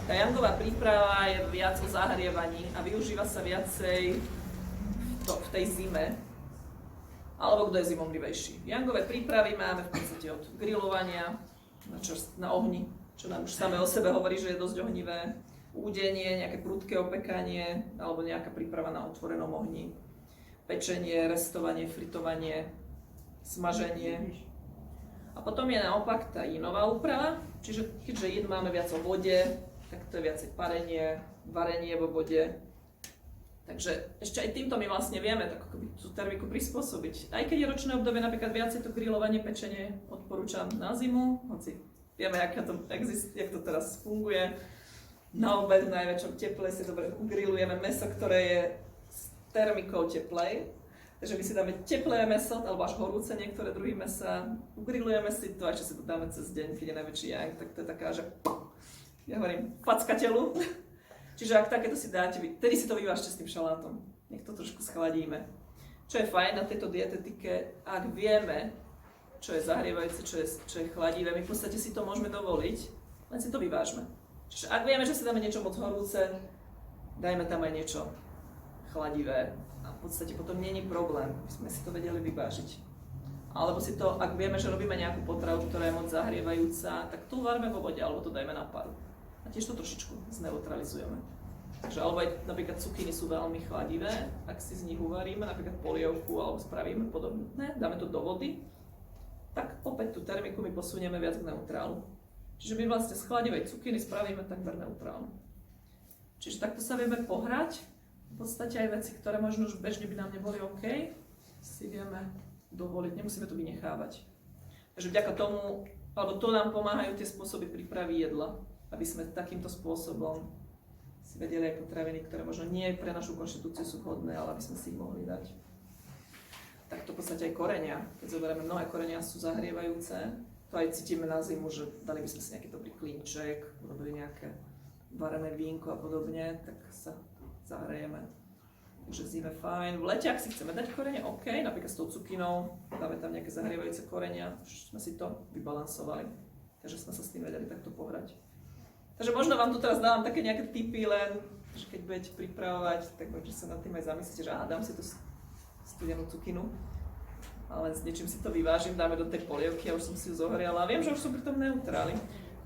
Tá jangová príprava je viac o zahrievaní a využíva sa viacej v tej zime, alebo kto je zimomrivejší. Jangové prípravy máme v podstate od grilovania na ohni, čo nám už samé o sebe hovorí, že je dosť ohnivé, údenie, nejaké prudké opekanie, alebo nejaká príprava na otvorenom ohni, pečenie, restovanie, fritovanie, smaženie. A potom je naopak tá inová úprava, čiže keďže jed máme viac o vode, tak to je viacej parenie, varenie vo vode. Takže ešte aj týmto my vlastne vieme tú termiku prispôsobiť. Aj keď je ročné obdobie, napríklad viacej to grilovanie, pečenie odporúčam na zimu, hoci vieme, jak to teraz funguje. Na obed v najväčšom teple si dobre ugrilujeme mäso, ktoré je s termikou teplej. Takže my si dáme teplé mäso, alebo až horúce niektoré druhy mäsa, ugrilujeme si to a ešte si to dáme cez deň, keď je najväčší yang, tak to je taká, že ja hovorím, facka telu. Čiže ak takéto si dáte, vtedy si to vyvážte s tým šalátom. Nech to trošku schladíme. Čo je fajn na tejto dietetike, ak vieme, čo je zahrievajúce, čo je chladivé, my v podstate si to môžeme dovoliť, len si to vyvážme. Čiže ak vieme, že si dáme niečo moc horúce, dajme tam aj niečo chladivé. A v podstate potom nie je problém, by sme si to vedeli vyvážiť. Alebo si to, ak vieme, že robíme nejakú potravu, ktorá je moc zahrievajúca, tak to varme vo vode, alebo to dajme na paru. A tiež to trošičku zneutralizujeme. Takže alebo aj napríklad cukiny sú veľmi chladivé, ak si z nich uvaríme, napríklad polievku alebo spravíme podobné, dáme to do vody, tak opäť tú termiku my posunieme viac k neutrálu. Čiže my vlastne z chladivej cukiny spravíme takmer neutrálnu. Čiže takto sa vieme pohrať. V podstate aj veci, ktoré možno už bežne by nám neboli OK, si vieme dovoliť, nemusíme to vynechávať. Takže vďaka tomu, alebo to nám pomáhajú tie spôsoby prípravy jedla, aby sme takýmto spôsobom si vedeli aj potraviny, ktoré možno nie pre našu konštitúciu sú vhodné, ale aby sme si ich mohli dať. Takto v podstate aj korenia. Keď zoberieme, mnohé korenia sú zahrievajúce, to aj cítime na zimu, že dali by sme si nejaký dobrý klínček, urobili nejaké varené vínko a podobne, tak sa zahrejeme. Takže v zime fajn. V lete, ak si chceme dať korene, OK, napríklad s tou cukinou, dáme tam nejaké zahrievajúce korenia, už sme si to vybalansovali. Takže sme sa s tým vedeli takto pohrať. Takže možno vám tu teraz dávam také nejaké tipy len, že keď budete pripravovať, tak možno sa nad tým aj zamyslíte, že dám si tú studenú cukinu. a len s niečím si to vyvážim, dáme do tej polievky a už som si ju zohriala a viem, že už sú pri tom neutráli.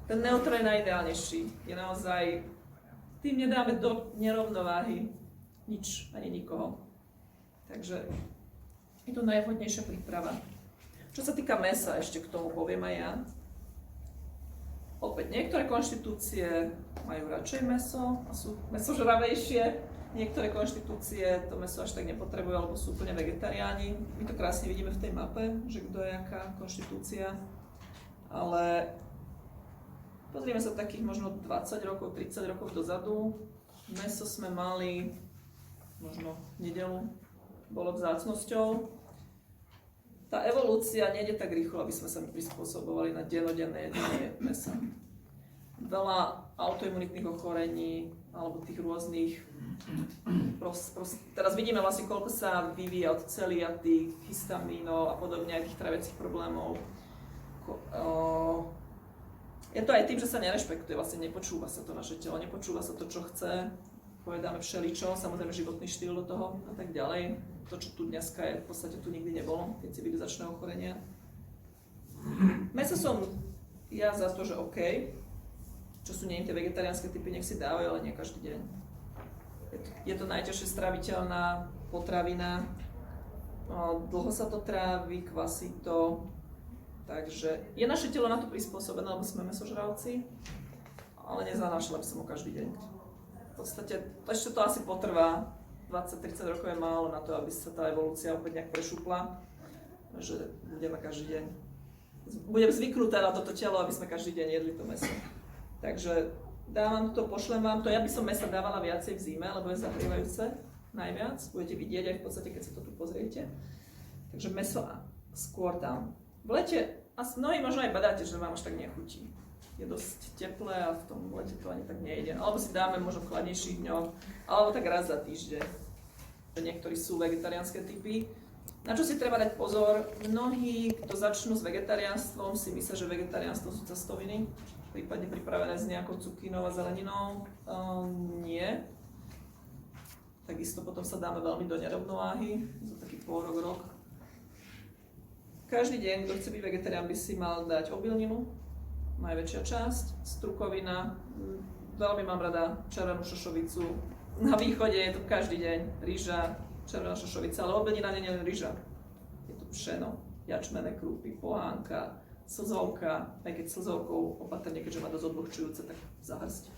Ten neutrál je najideálnejší, je naozaj, tým nedáme do nerovnováhy nič ani nikoho. Takže je to najvhodnejšia príprava. Čo sa týka mäsa, ešte k tomu poviem aj ja. Opäť, niektoré konštitúcie majú radšej mäso a sú mäsožravejšie. Niektoré konštitúcie to mäso až tak nepotrebujú, alebo sú úplne vegetariáni. My to krásne vidíme v tej mape, že kto je aká konštitúcia. Ale pozrieme sa takých možno 20 rokov, 30 rokov dozadu. Mäso sme mali možno v nedeľu, bolo vzácnosťou. Tá evolúcia nejde tak rýchlo, aby sme sa prispôsobovali na dennodenné jedenie mäsa. Veľa autoimunitných ochorení alebo tých rôznych teraz vidíme vlastne, koľko sa vyvíja od celiatík, histamínov a podobne, aj tých traviacich problémov. Je to aj tým, že sa nerešpektuje, vlastne nepočúva sa to naše telo, nepočúva sa to, čo chce, povedáme všeličo, samozrejme životný štýl do toho a tak ďalej. To, čo tu dneska je, v podstate tu nikdy nebolo, tie civilizačné ochorenia. Mäso som ja za to, že OK, čo sú nie tie vegetariánske typy, nech si dávajú, ale nie každý deň. Je to najťažšie straviteľná potravina, dlho sa to trávi, kvasí to, takže je naše telo na to prispôsobené, lebo sme mäsožravci, ale nezanášala by som ho každý deň. V podstate ešte to asi potrvá, 20-30 rokov je málo na to, aby sa tá evolúcia opäť nejak prešupla, že budeme každý deň, budem zvyknutá na toto telo, aby sme každý deň jedli to mäso. Takže dávam to, pošlem vám to, ja by som mäsa dávala viacej v zime, lebo je zahrievajúce najviac, budete vidieť aj v podstate, keď sa to tu pozriete. Takže mäso skôr dám. V lete, a mnohí možno aj badáte, že vám až tak nechutí. Je dosť teplé a v tom lete to ani tak nejde. Alebo si dáme možno v chladnejších dňoch, alebo tak raz za týždeň. Niektorí sú vegetariánske typy. Na čo si treba dať pozor? Mnohí, kto začnú s vegetariánstvom, si myslia, že vegetariánstvo sú cestoviny, prípadne pripravené s nejakou cukínou a zeleninou. Nie. Takisto potom sa dáme veľmi do nerovnováhy, za taký pôrok, rok. Každý deň, kto chce byť vegetarián, by si mal dať obilninu, najväčšia časť, strukovina, veľmi mám rada červenú šošovicu. Na východe je to každý deň rýža, červená šošovica, ale obilnina nie je len rýža. Je to pšeno, jačmené krúpy, pohánka, slzovka, aj keď slzovkou opatrne, keďže má dosť odvlhčujúce, tak zahrst.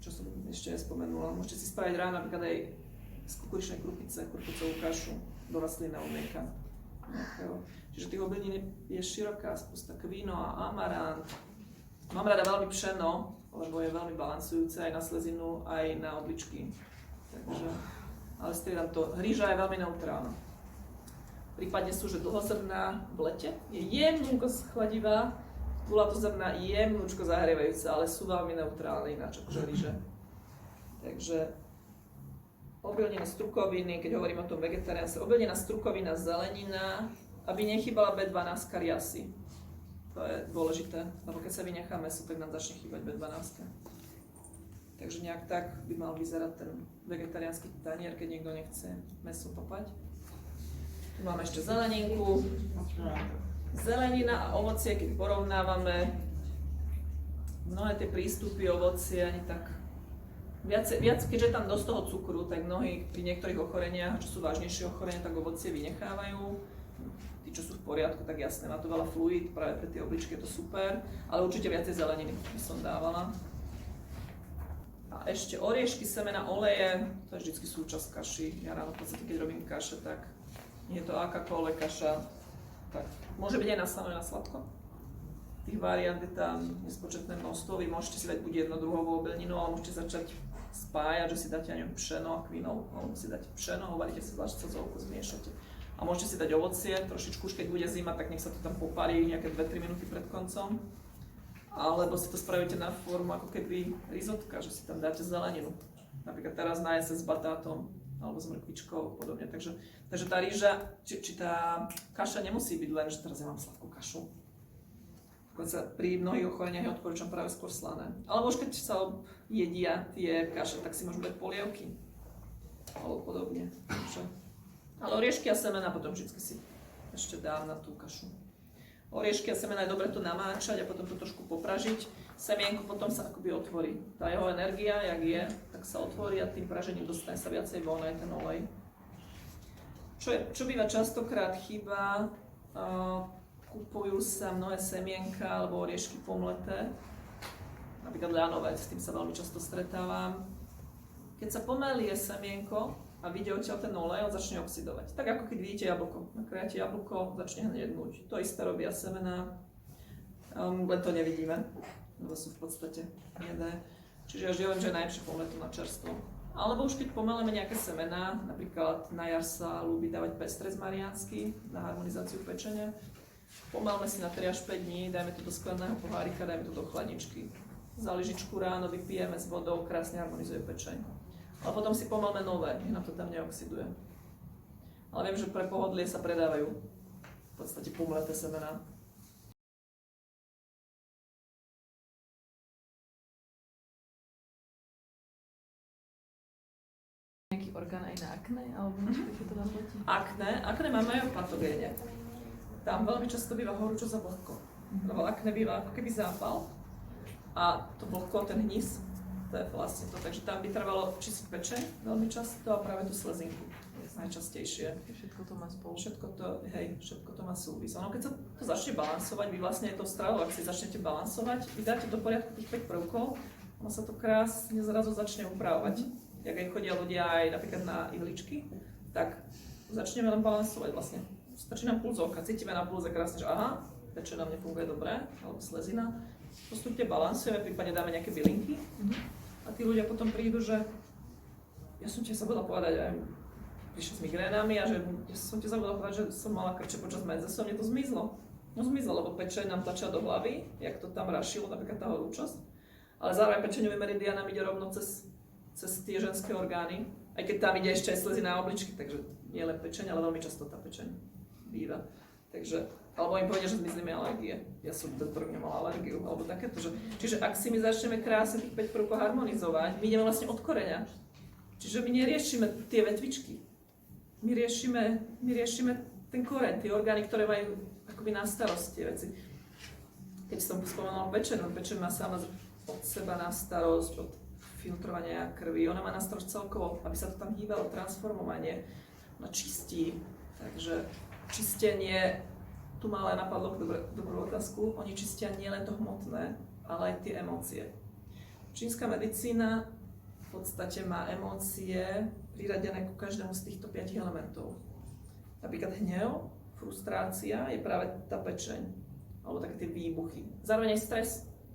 Čo som ešte nespomenula, môžete si spraviť ráno napríklad aj z kukuričnej krupice, kurkucovú kašu do rastlinného mlieka. Čiže tých obilnín je široká spusta, kvino a amarant. Mám rada veľmi pšeno, lebo je veľmi balansujúce aj na slezinu, aj na obličky. Takže, ale striedam to. Rýža je veľmi neutrálna. Prípadne sú, že dlhozrná v lete je jemnúčko schladivá, gulatozrná jemnúčko zahrievajúca, ale sú veľmi neutrálne ináč akože rýže. Takže obilnina, strukoviny, keď hovorím o tom vegetariánstve, obilnina, strukovina, zelenina, aby nechýbala B12 kariasy. To je dôležité, lebo keď sa vynechá mäso, tak nám začne chýbať B12. Takže nejak tak by mal vyzerať ten vegetariánsky tanier, keď niekto nechce mäso popať. Tu máme ešte zeleninku. Zelenina a ovocie, keď porovnávame, mnohé tie prístupy ovocie ani tak viac, keďže je tam dosť toho cukru, tak mnohí pri niektorých ochoreniach, čo sú vážnejšie ochorenia, tak ovocie vynechávajú. Tí, čo sú v poriadku, tak jasné, má to veľa fluid, práve pre tie obličky je to super, ale určite viacej zeleniny by som dávala. A ešte oriešky, semena, oleje, to je vždy súčasť kaši. Ja ráno v podstate, keď robím kaše, tak nie je to akákoľvek kaša, tak môže byť aj na slano, aj na sladko. Tých variant je tam nespočetné množstvo, vy môžete si dať buď jednodruhovú obilninu, ale môžete začať spájať, že si dáte aj pšeno a kvinov, alebo si dáte pšeno, hovoríte si zvlášť slzovku, zmiešate. A môžete si dať ovocie, trošičku už keď bude zima, tak nech sa to tam popári nejaké 2-3 minúty pred koncom. Alebo si to spravíte na formu ako keby rizotka, že si tam dáte zeleninu. Napríklad teraz na jeseň s batátom, alebo s mrkvičkou a podobne. Takže tá rýža, či tá kaša nemusí byť len, že teraz ja mám sladkú kašu. Dokonca pri mnohých ochoreniach ja odporúčam práve skôr slané. Alebo už keď sa jedia tie kaše, tak si môžu dať polievky. Alebo podobne. Takže Ale oriešky a semena potom vždy si ešte dám na tú kašu. Oriešky a semena je dobre to namáčať a potom to trošku popražiť. Semienko potom sa akoby otvorí. Tá jeho energia, jak je, tak sa otvorí a tým pražením dostane sa viacej von aj ten olej. Čo býva častokrát chyba, kupujú sa mnohé semienka alebo oriešky pomleté. Napríklad ľanové, s tým sa veľmi často stretávam. Keď sa pomelie semienko a vyjde odtiaľ ten olej, on začne oxidovať. Tak ako keď vidíte jablko. Nakrájate jablko, začne hneď hnúť. To isté robia semená, len to nevidíme, lebo sú v podstate jedné. Čiže ja viem, že je najlepšie pomleto na čerstvo. Alebo už keď pomeleme nejaké semená, napríklad na jar sa ľúbi dávať pestrec mariánsky na harmonizáciu pečenia. Pomelme si na 3 až 5 dní, dajme to do skleného pohárika, dajme to do chladničky. Za lyžičku ráno vypijeme s vodou, krásne harmonizuje pečeň. Ale potom si pomelme nové, nech nám to tam neoxiduje. Ale viem, že pre pohodlie sa predávajú v podstate pomleté semená. Nejaký orgán aj na akné, alebo niečo takéto vám platí? Akné máme aj v patogéne. Tam veľmi často býva horúčosť a vlhko. Lebo akné býva ako keby zápal a to vlhko, ten hnis, to je vlastne to. Takže tam by trvalo čistiť pečeň veľmi často a práve tú slezinku najčastejšie. Všetko to má spolu. Všetko to má súvis. Ono keď sa to začne balansovať, vy vlastne to stravou, ak si začnete balansovať, vy dáte do poriadku tých 5 prvkov, ono sa to krásne zrazu začne upravovať. Jak aj chodia ľudia aj napríklad na ihličky, tak začneme len balansovať vlastne. Stačí nám puls oka, cítime na pulze krásne, že aha, pečeň nám nefunguje dobre, alebo slezina. Postupne balansujeme, prípadne dáme nejaké bylinky a tí ľudia potom prídu, že ja som ti zabudla povedať, aj prišli s migrénami a že ja som ti zabudla povedať, že som mala krče počas menzesu a mne to zmizlo. No zmizlo, lebo pečeň nám tlačila do hlavy, jak to tam rašilo, napríklad tá horúčosť. Ale zároveň pečeňový meridian nám ide rovno cez tie ženské orgány, aj keď tam ide ešte aj slezina a obličky, takže nie len pečeň, ale veľmi často tá pečeň býva. Takže, alebo im povedia, že zmizli mi alergie. Ja som tento rok nemala alergiu, alebo takéto. Čiže ak si my začneme krásne tých 5 prvkov harmonizovať, my ideme vlastne od koreňa. Čiže my neriešime tie vetvičky. My riešime ten koreň, tie orgány, ktoré majú akoby na starosti tie veci. Keď som spomenula pečeň má sama od seba na starosť, od filtrovania krvi. Ona má na starosť celkovo, aby sa to tam hýbalo, transformovanie. Ona čistí, takže čistenie, tu ma ale napadlo dobrú otázku, oni čistia nielen to hmotné, ale aj tie emócie. Čínska medicína v podstate má emócie priradené ku každému z týchto 5 elementov. Napríklad hnev, frustrácia je práve tá pečeň, alebo také tie výbuchy. Zároveň aj stres.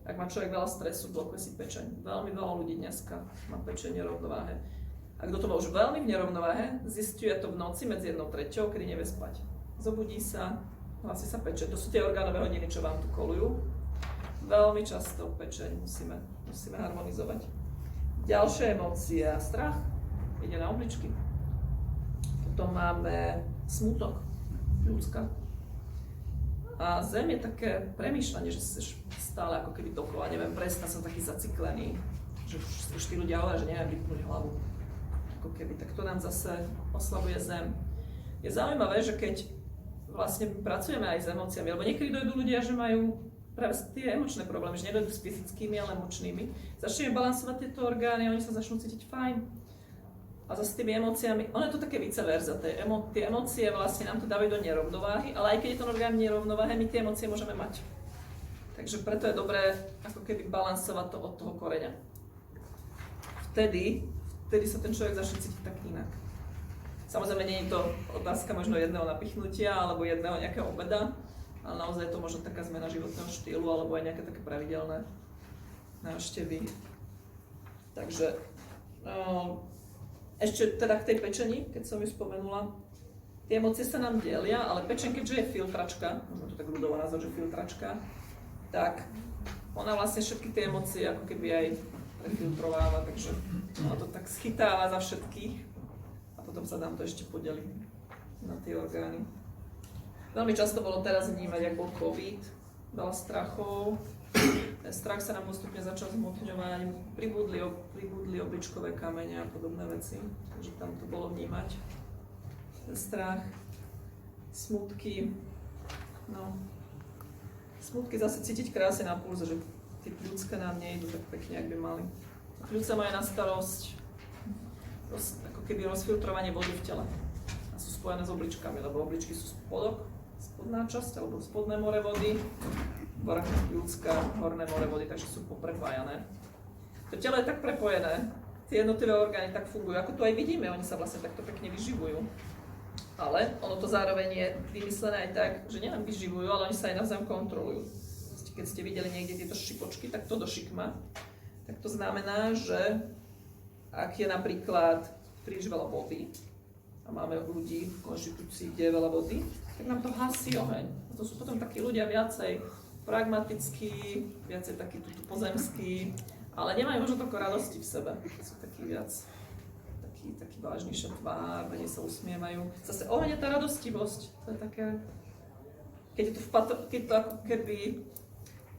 Ak má človek veľa stresu, blokuje si pečeň. Veľmi veľa ľudí dneska má pečeň v nerovnováhe. A kto to má už veľmi v nerovnováhe, zisťuje to v noci medzi 1:03, kedy nevie spať. Zobudí sa, hlasí sa pečeň. To sú tie orgánové hodiny, čo vám tu kolujú. Veľmi často pečeň musíme harmonizovať. Ďalšie emócie, strach, ide na obličky. Potom máme smutok, ľudská. A zem je také premýšľanie, že si stále ako keby dokola, neviem, presne som taký zaciklený, že už tí ľudia hovoria, že neviem vypnúť hlavu. Ako keby, tak to nám zase oslabuje zem. Je zaujímavé, že keď vlastne pracujeme aj s emóciami, lebo niekedy dojdú ľudia, že majú práve tie emočné problémy, že nedojdú s fyzickými, ale emočnými. Začneme balansovať tieto orgány, oni sa začnú cítiť fajn. A zase s tými emóciami, ono je to také vice versa, tie emócie vlastne nám to dávajú do nerovnováhy, ale aj keď je ten orgán nerovnováhe, my tie emócie môžeme mať. Takže preto je dobré ako keby balansovať to od toho koreňa. Vtedy sa ten človek začne cítiť tak inak. Samozrejme, nie je to otázka možno jedného napichnutia alebo jedného nejakého obeda, ale naozaj je to možno taká zmena životného štýlu alebo aj nejaké také pravidelné návštevy. Takže ešte teda k tej pečeni, keď som ju spomenula, tie emócie sa nám delia, ale pečeň, keďže je filtračka, možno to tak ľudovo nazvať, že filtračka, tak ona vlastne všetky tie emócie ako keby aj prefiltrováva, takže ona to tak schytáva za všetkých. Potom sa nám to ešte podeli na tie orgány. Veľmi často bolo teraz vnímať, ak bol COVID, veľa strachov. Ten strach sa nám postupne začal zmotňovať, pribudli obličkové kamene a podobné veci, takže tam to bolo vnímať. ten strach, smutky, no. Smutky zase cítiť krásne na pulze, že tie pľúcka nám nejdu tak pekne, ak by mali. Pľúca majú na starosť ako keby rozfiltrovanie vody v tele. A sú spojené s obličkami, lebo obličky sú spodok, spodná časť, alebo spodné more vody, vrch pľúcka, horné more vody, takže sú poprepájané. To telo je tak prepojené, tie jednotlivé orgány tak fungujú, ako tu aj vidíme, oni sa vlastne takto pekne vyživujú. Ale ono to zároveň je vymyslené aj tak, že nielen vyživujú, ale oni sa aj navzájom kontrolujú. Keď ste videli niekde tieto šipočky, tak to do šikma, tak to znamená, že ak je napríklad príliš veľa vody a máme ľudí v konštitúcii, kde je veľa vody, tak nám to hasí oheň. A to sú potom takí ľudia viacej pragmatickí, viacej takí pozemskí, ale nemajú možno toľko radosti v sebe. Sú takí viac taký vážnejšia tvár, menej sa usmievajú. Zase oheň je tá radostivosť. To je také, keď je to ako keby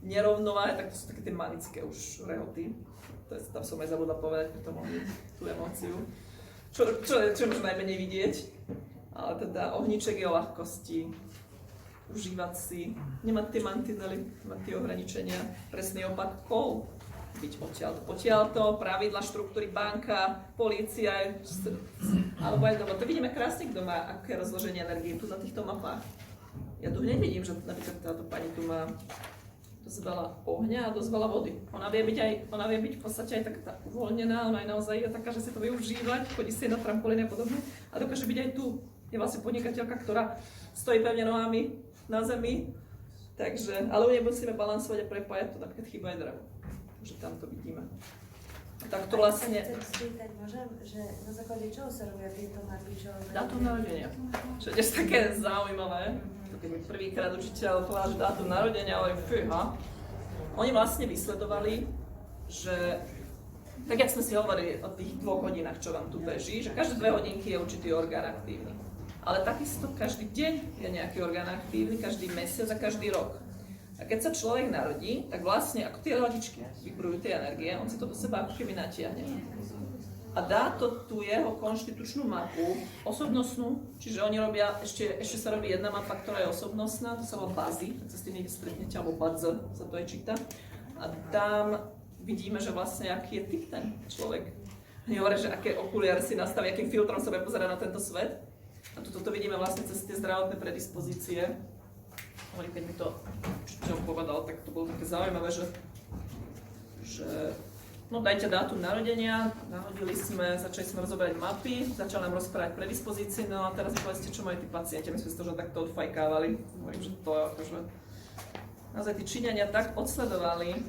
nerovnováhe, tak to sú také tie manické už rehoty. Tam som aj zabudla povedať, preto mohli tú emóciu. Čo možno najmenej vidieť. Ale teda ohníček je o ľahkosti, užívať si, nemať tie mantinely, nemať tie ohraničenia, presný opak kol. Byť odtiaľto, pravidla, štruktúry, banka, polícia, alebo aj doma. To vidíme krásne, kto má aké rozloženie energie tu na týchto mapách. Ja tu hneď vidím, že napríklad táto pani tu má dosť veľa ohňa a dosť veľa vody. Ona vie byť v podstate aj taká uvoľnená, ona je naozaj taká, že si to vie užívať, chodí si na trampolíne a podobne a dokáže byť aj tu. Je vlastne podnikateľka, ktorá stojí pevne nohami na zemi, takže, ale u nej musíme balansovať a prepájať to, napríklad chýba aj drevo. Takže tam to vidíme. Tak to vlastne... Chcem spýtať, môžem, že na základe čoho sa robia tieto mapy? Dátum narodenia. Čo je tiež také zaujímavé. Keď mi prvýkrát učiteľ povedal, že dátum narodenia, ale fíha. Oni vlastne vysledovali, že tak jak sme si hovorili o tých 2 hodinách, čo vám tu beží, že každé 2 hodinky je určitý orgán aktívny. Ale takisto každý deň je nejaký orgán aktívny, každý mesiac a každý rok. A keď sa človek narodí, tak vlastne ako tie lodičky vybrujú tie energie, on si to do seba ako keby natiahne. A dá to tú jeho konštitučnú mapu, osobnostnú, čiže oni robia, ešte sa robí jedna mapa, ktorá je osobnostná, to sa volá bazy, tak sa s tým niekde stretnete, alebo badz sa to aj číta. A tam vidíme, že vlastne aký je typ ten človek. Oni hovoria, že aké okuliare si nastaví, akým filtrom sa bude pozerať na tento svet. A toto vidíme vlastne cez tie zdravotné predispozície. Keď mi to učiteľ povedal, tak to bolo také zaujímavé, že no dajte dátum narodenia, nahodili sme, začali sme rozoberať mapy, začali nám rozprávať predispozície, no a teraz mi povedzte, čo majú tí pacienti, my sme si to že takto odfajkávali, hovorím, že to je akože... Naozaj tí Číňania tak odsledovali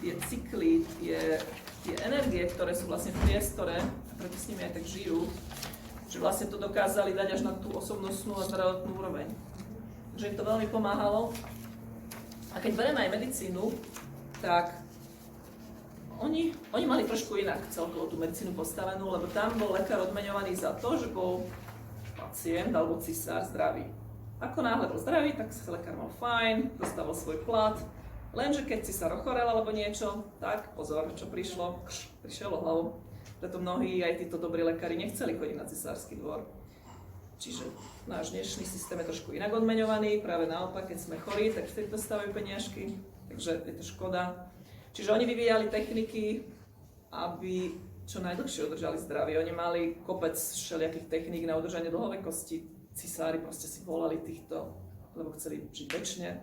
tie cykly, tie energie, ktoré sú vlastne v priestore, a preto s nimi aj tak žijú, že vlastne to dokázali dať až na tú osobnostnú a zdravotnú úroveň. Že im to veľmi pomáhalo. A keď berieme aj medicínu, tak oni mali trošku inak celkovo tú medicínu postavenú, lebo tam bol lekár odmeňovaný za to, že bol pacient alebo cisár zdravý. Ako náhle bol zdravý, tak sa lekár mal fajn, dostával svoj plat, lenže keď cisár ochorel alebo niečo, tak pozor, čo prišiel o hlavu. Preto mnohí, aj títo dobrí lekári, nechceli chodiť na cisársky dvor. Čiže náš dnešný systém je trošku inak odmeňovaný, práve naopak, keď sme chorí, tak vtedy dostávajú peniažky, takže je to škoda. Čiže oni vyvíjali techniky, aby čo najdlhšie udržali zdravie. Oni mali kopec všelijakých techník na udržanie dlhovekosti. Cisári proste si volali týchto, lebo chceli žiť večne.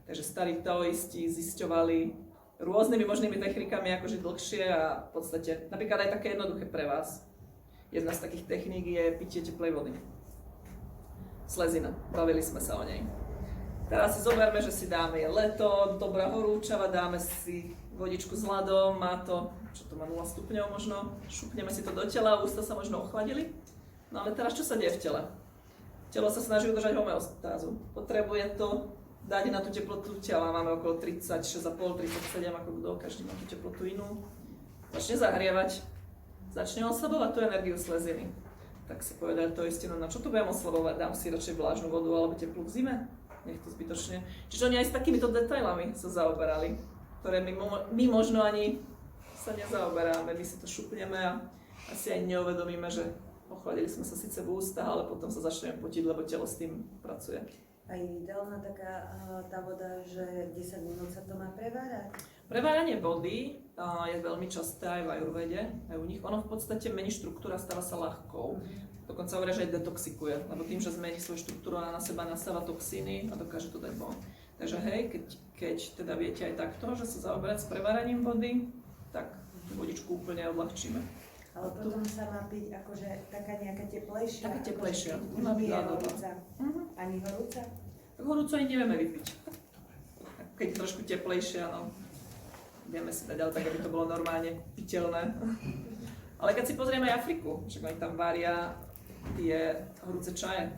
Takže starí taoisti zisťovali rôznymi možnými technikami, ako žiť dlhšie a v podstate, napríklad aj také jednoduché pre vás. Jedna z takých techník je pitie teplej vody. Slezina, bavili sme sa o nej. Teraz si zoberme, že si dáme, je leto, dobrá horúčava, dáme si vodičku s ľadom, má to, čo to má 0 stupňov možno, šupneme si to do tela, ústa sa možno ochladili. No ale teraz čo sa deje v tele? Telo sa snaží udržať homeostázu. Potrebuje to dať na tú teplotu tela, máme okolo 36,5, 37, ako kto, každý má tú teplotu inú. Začne zahrievať, začne oslabovať tú energiu sleziny. Tak si povedali to isté, no na čo to budem oslabovať, dám si radšej vlážnu vodu alebo teplú v zime? Nech to zbytočne. Čiže oni aj s takýmito detailami sa zaoberali, ktoré my možno ani sa nezaoberáme, my si to šupneme a asi aj neuvedomíme, že Ochladili sme sa síce v ústach, ale potom sa začneme potiť, lebo telo s tým pracuje. A je ideálna taká tá voda, že 10 minút sa to má prevárať? Preváranie vody je veľmi časté aj v ajurvede, aj u nich. Ono v podstate mení štruktúra, stáva sa ľahkou. Dokonca hovoria, že aj detoxikuje, lebo tým, že zmení svoju štruktúru, ona na seba nasáva toxíny a dokáže to dať von. Takže hej, keď teda viete aj takto, že sa zaoberať s preváraním vody, tak vodičku úplne odľahčíme. Ale potom sa má piť akože taká nejaká teplejšia? Taká teplejšia. Akože, nie je horúca. Ani horúca? Tak horúco aj nevieme vypiť. Keď je trošku teplejšia, no, vieme si dať, ale tak, aby to bolo normálne piteľné. Ale keď si pozrieme aj Afriku, že oni tam varia tie horúce čaje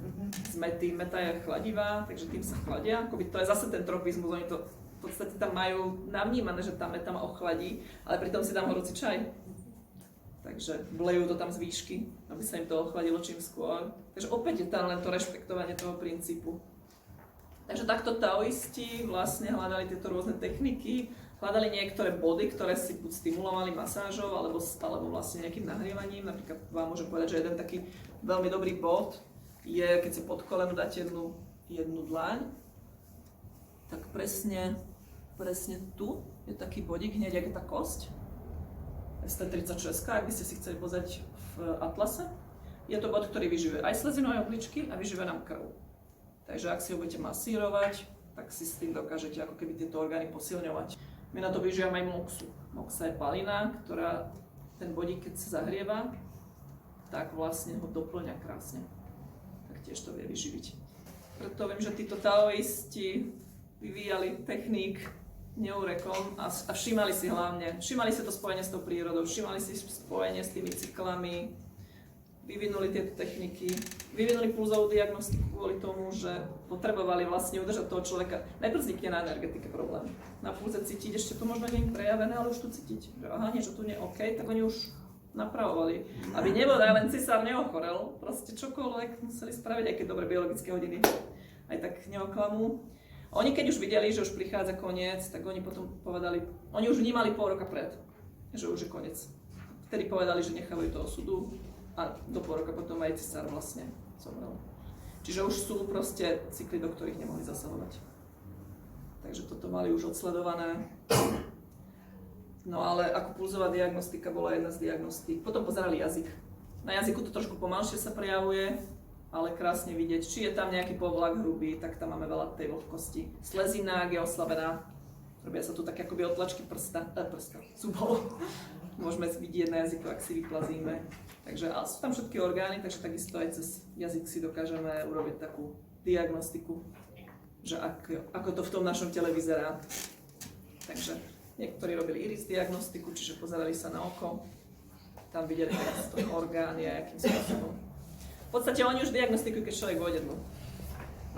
z mety. Meta je chladivá, takže tým sa chladia. Akoby to je zase ten tropizmus, oni to v podstate tam majú navnímané, že tá meta ma ochladí, ale pritom si dám horúci čaj. Takže vlejú to tam z výšky, aby sa im to ochladilo čím skôr. Takže opäť je tam len to rešpektovanie toho princípu. Takže takto taoisti vlastne hľadali tieto rôzne techniky, hľadali niektoré body, ktoré si buď stimulovali masážou, alebo vlastne nejakým nahrievaním. Napríklad vám môžem povedať, že jeden taký veľmi dobrý bod je, keď si pod koleno dáte jednu dlaň, tak presne tu je taký bodík, hneď jak je tá kosť. ST36, ak by ste si chceli pozrieť v atlase. Je to bod, ktorý vyživuje aj slezinové obličky a vyživuje nám krv. Takže ak si ho budete masírovať, tak si s tým dokážete ako keby tieto orgány posilňovať. My na to využívame aj moxu. Moxa je palina, ktorá ten bodík, keď sa zahrieva, tak vlastne ho doplňa krásne. Tak tiež to vie vyživiť. Preto viem, že títo taoisti vyvíjali techník neurekom a všímali si to spojenie s tou prírodou, všímali si spojenie s tými cyklami, vyvinuli tieto techniky, vyvinuli pulzovú diagnostiku kvôli tomu, že potrebovali vlastne udržať toho človeka. Najprv vznikne na energetike problém. Na pulze cítiť, ešte to možno nie je prejavené, ale už tu cítiť, že aha, niečo tu nie je OK, tak oni už napravovali. Aby nebol len cisár neochorel, proste čokoľvek museli spraviť, aj keď dobre biologické hodiny aj tak neoklamú. Oni keď už videli, že už prichádza koniec, tak oni potom povedali, oni už vnímali pol roka pred, že už je koniec. Vtedy povedali, že nechávajú to osudu a do pol roka potom aj cisár vlastne zomrel. Čiže už sú proste cykly, do ktorých nemohli zasahovať. Takže toto mali už odsledované. No ale ako pulzová diagnostika bola jedna z diagnostík. Potom pozerali jazyk. Na jazyku to trošku pomalšie sa prejavuje, ale krásne vidieť, či je tam nejaký povlak hrubý, tak tam máme veľa tej vlhkosti. Slezina, ak je oslabená, robia sa tu také akoby otlačky zubov. Môžeme vidieť na jazyku, ak si vyplazíme. Takže ale sú tam všetky orgány, takže takisto aj cez jazyk si dokážeme urobiť takú diagnostiku, že ako to v tom našom tele vyzerá. Takže niektorí robili iris diagnostiku, čiže pozerali sa na oko, tam videli teraz ten orgán je akým spôsobom. V podstate oni už diagnostikujú, keď človek vôjde dnu.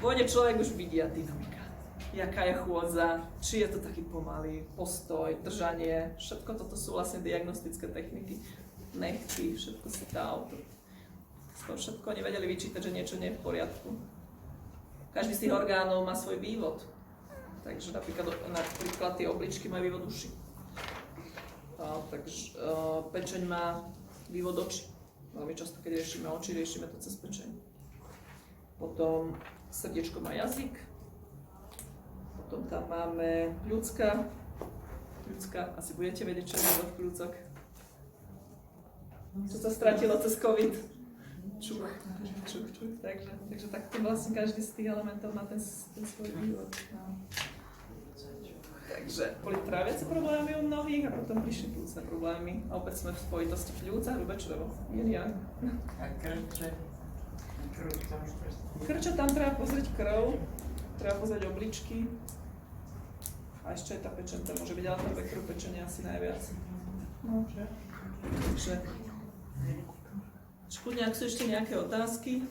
Vôjde človek už vidia dynamika. Jaká je chôdza, či je to taký pomalý, postoj, držanie. Všetko toto sú vlastne diagnostické techniky. Nechty, všetko si dá. Z toho všetko oni vedeli vyčítať, že niečo nie je v poriadku. Každý z tých orgánov má svoj vývod. Takže napríklad tie obličky majú vývod uši. Takže pečeň má vývod očí. Veľmi často, keď riešime oči, riešime to cez pečeň. Potom srdiečko má jazyk. Potom tam máme pľúcka. Pľúcka, asi budete vedieť, čo je od pľúcok. Čo sa stratilo cez COVID. Čuch. Takže takto vlastne každý z tých elementov má ten svoj vývod. No. Takže boli tráviace problémy u mnohých a potom prišli pľúcne problémy. A opäť sme v spojitosti pľúc a hrubé črevo. A krče? Krče, tam treba pozrieť krv, treba pozrieť obličky. A ešte aj tá pečeň, to môže byť, ale tá krv pečenie asi najviac. No, takže... Škudne, ak sú ešte nejaké otázky?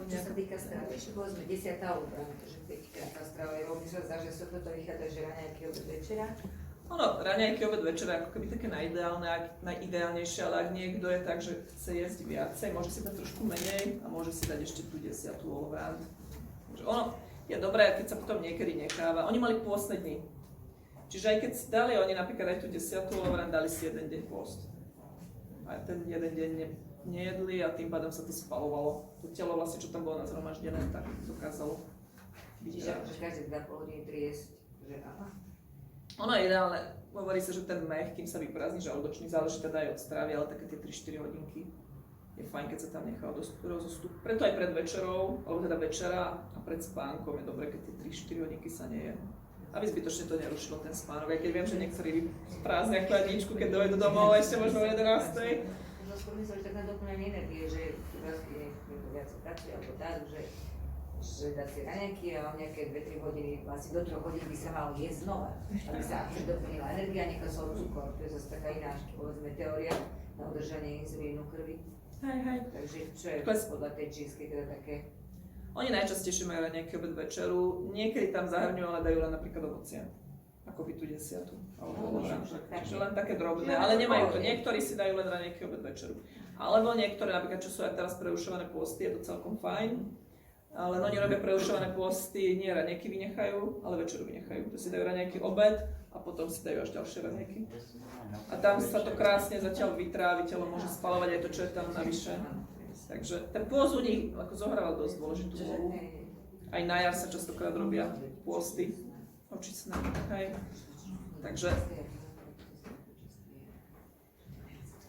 Čo sa týka stravy, že povedzme 10. obra, že 5-krát strava je veľmi sa zdá, že sa toto vychádza, že raňajky obed večera. Ono, raňajky obed večera ako keby také najideálnejšie, ale ak niekto je tak, že chce jesť viacej, môže si dať trošku menej a môže si dať ešte tú 10. all around. Takže ono je dobré, keď sa potom niekedy necháva. Oni mali pôstne dni. Čiže aj keď si dali oni napríklad aj tú 10. all around, dali si jeden deň pôst. A ten jeden deň nejedli a tým pádom sa to spalovalo. To telo vlastne, čo tam bolo nazhromaždené, tak dokázalo byť. Čiže akože každé 2,5 hodiny triesť, že aha. Ono je ideálne, hovorí sa, že ten mech, kým sa vyprázdni žalúdočník, záleží teda aj od stravy, ale také tie 3-4 hodinky je fajn, keď sa tam nechá rozostup. Preto aj pred večerou, alebo teda večera a pred spánkom je dobré, keď tie 3-4 hodinky sa neje. Aby zbytočne to nerušilo ten spánok, aj keď viem, že niektorí prázdnia chladničku, keď dojdu domov ešte možno o 11. Možno skôr myslím, že tak na doplňanie energie, že teraz keď niekto viac pracuje alebo tak, že dá si raňajky a nejaké 2-3 hodiny, asi do 3 hodín by sa malo jesť znova, aby sa akože doplnila energia a neklesol cukor. To je zase taká iná, povedzme, teória na udržanie inzulínu krvi. Hej. Takže čo je podľa tej čínskej teda také? Oni najčastejšie majú raňajky, obed, večeru, niekedy tam zahrňujú, ale dajú len napríklad ovocie. Ako by tu 10. Alebo takže len také drobné, ale nemajú to. Niektorí si dajú len raňajky, obed, večeru. Alebo niektoré, napríklad, čo sú aj teraz prerušované posty, je to celkom fajn. Ale oni robia prerušované posty, nie raňajky vynechajú, ale večeru vynechajú. To si dajú raňajky, obed a potom si dajú až ďalšie raňajky. A tam sa to krásne zatiaľ vytrávi, telo môže spalovať aj to, čo je tam navyše. Takže ten pôst u nich ako zohrával dosť dôležitú úlohu. Aj na jar sa častokrát robia pôsty očistné. Hej. Takže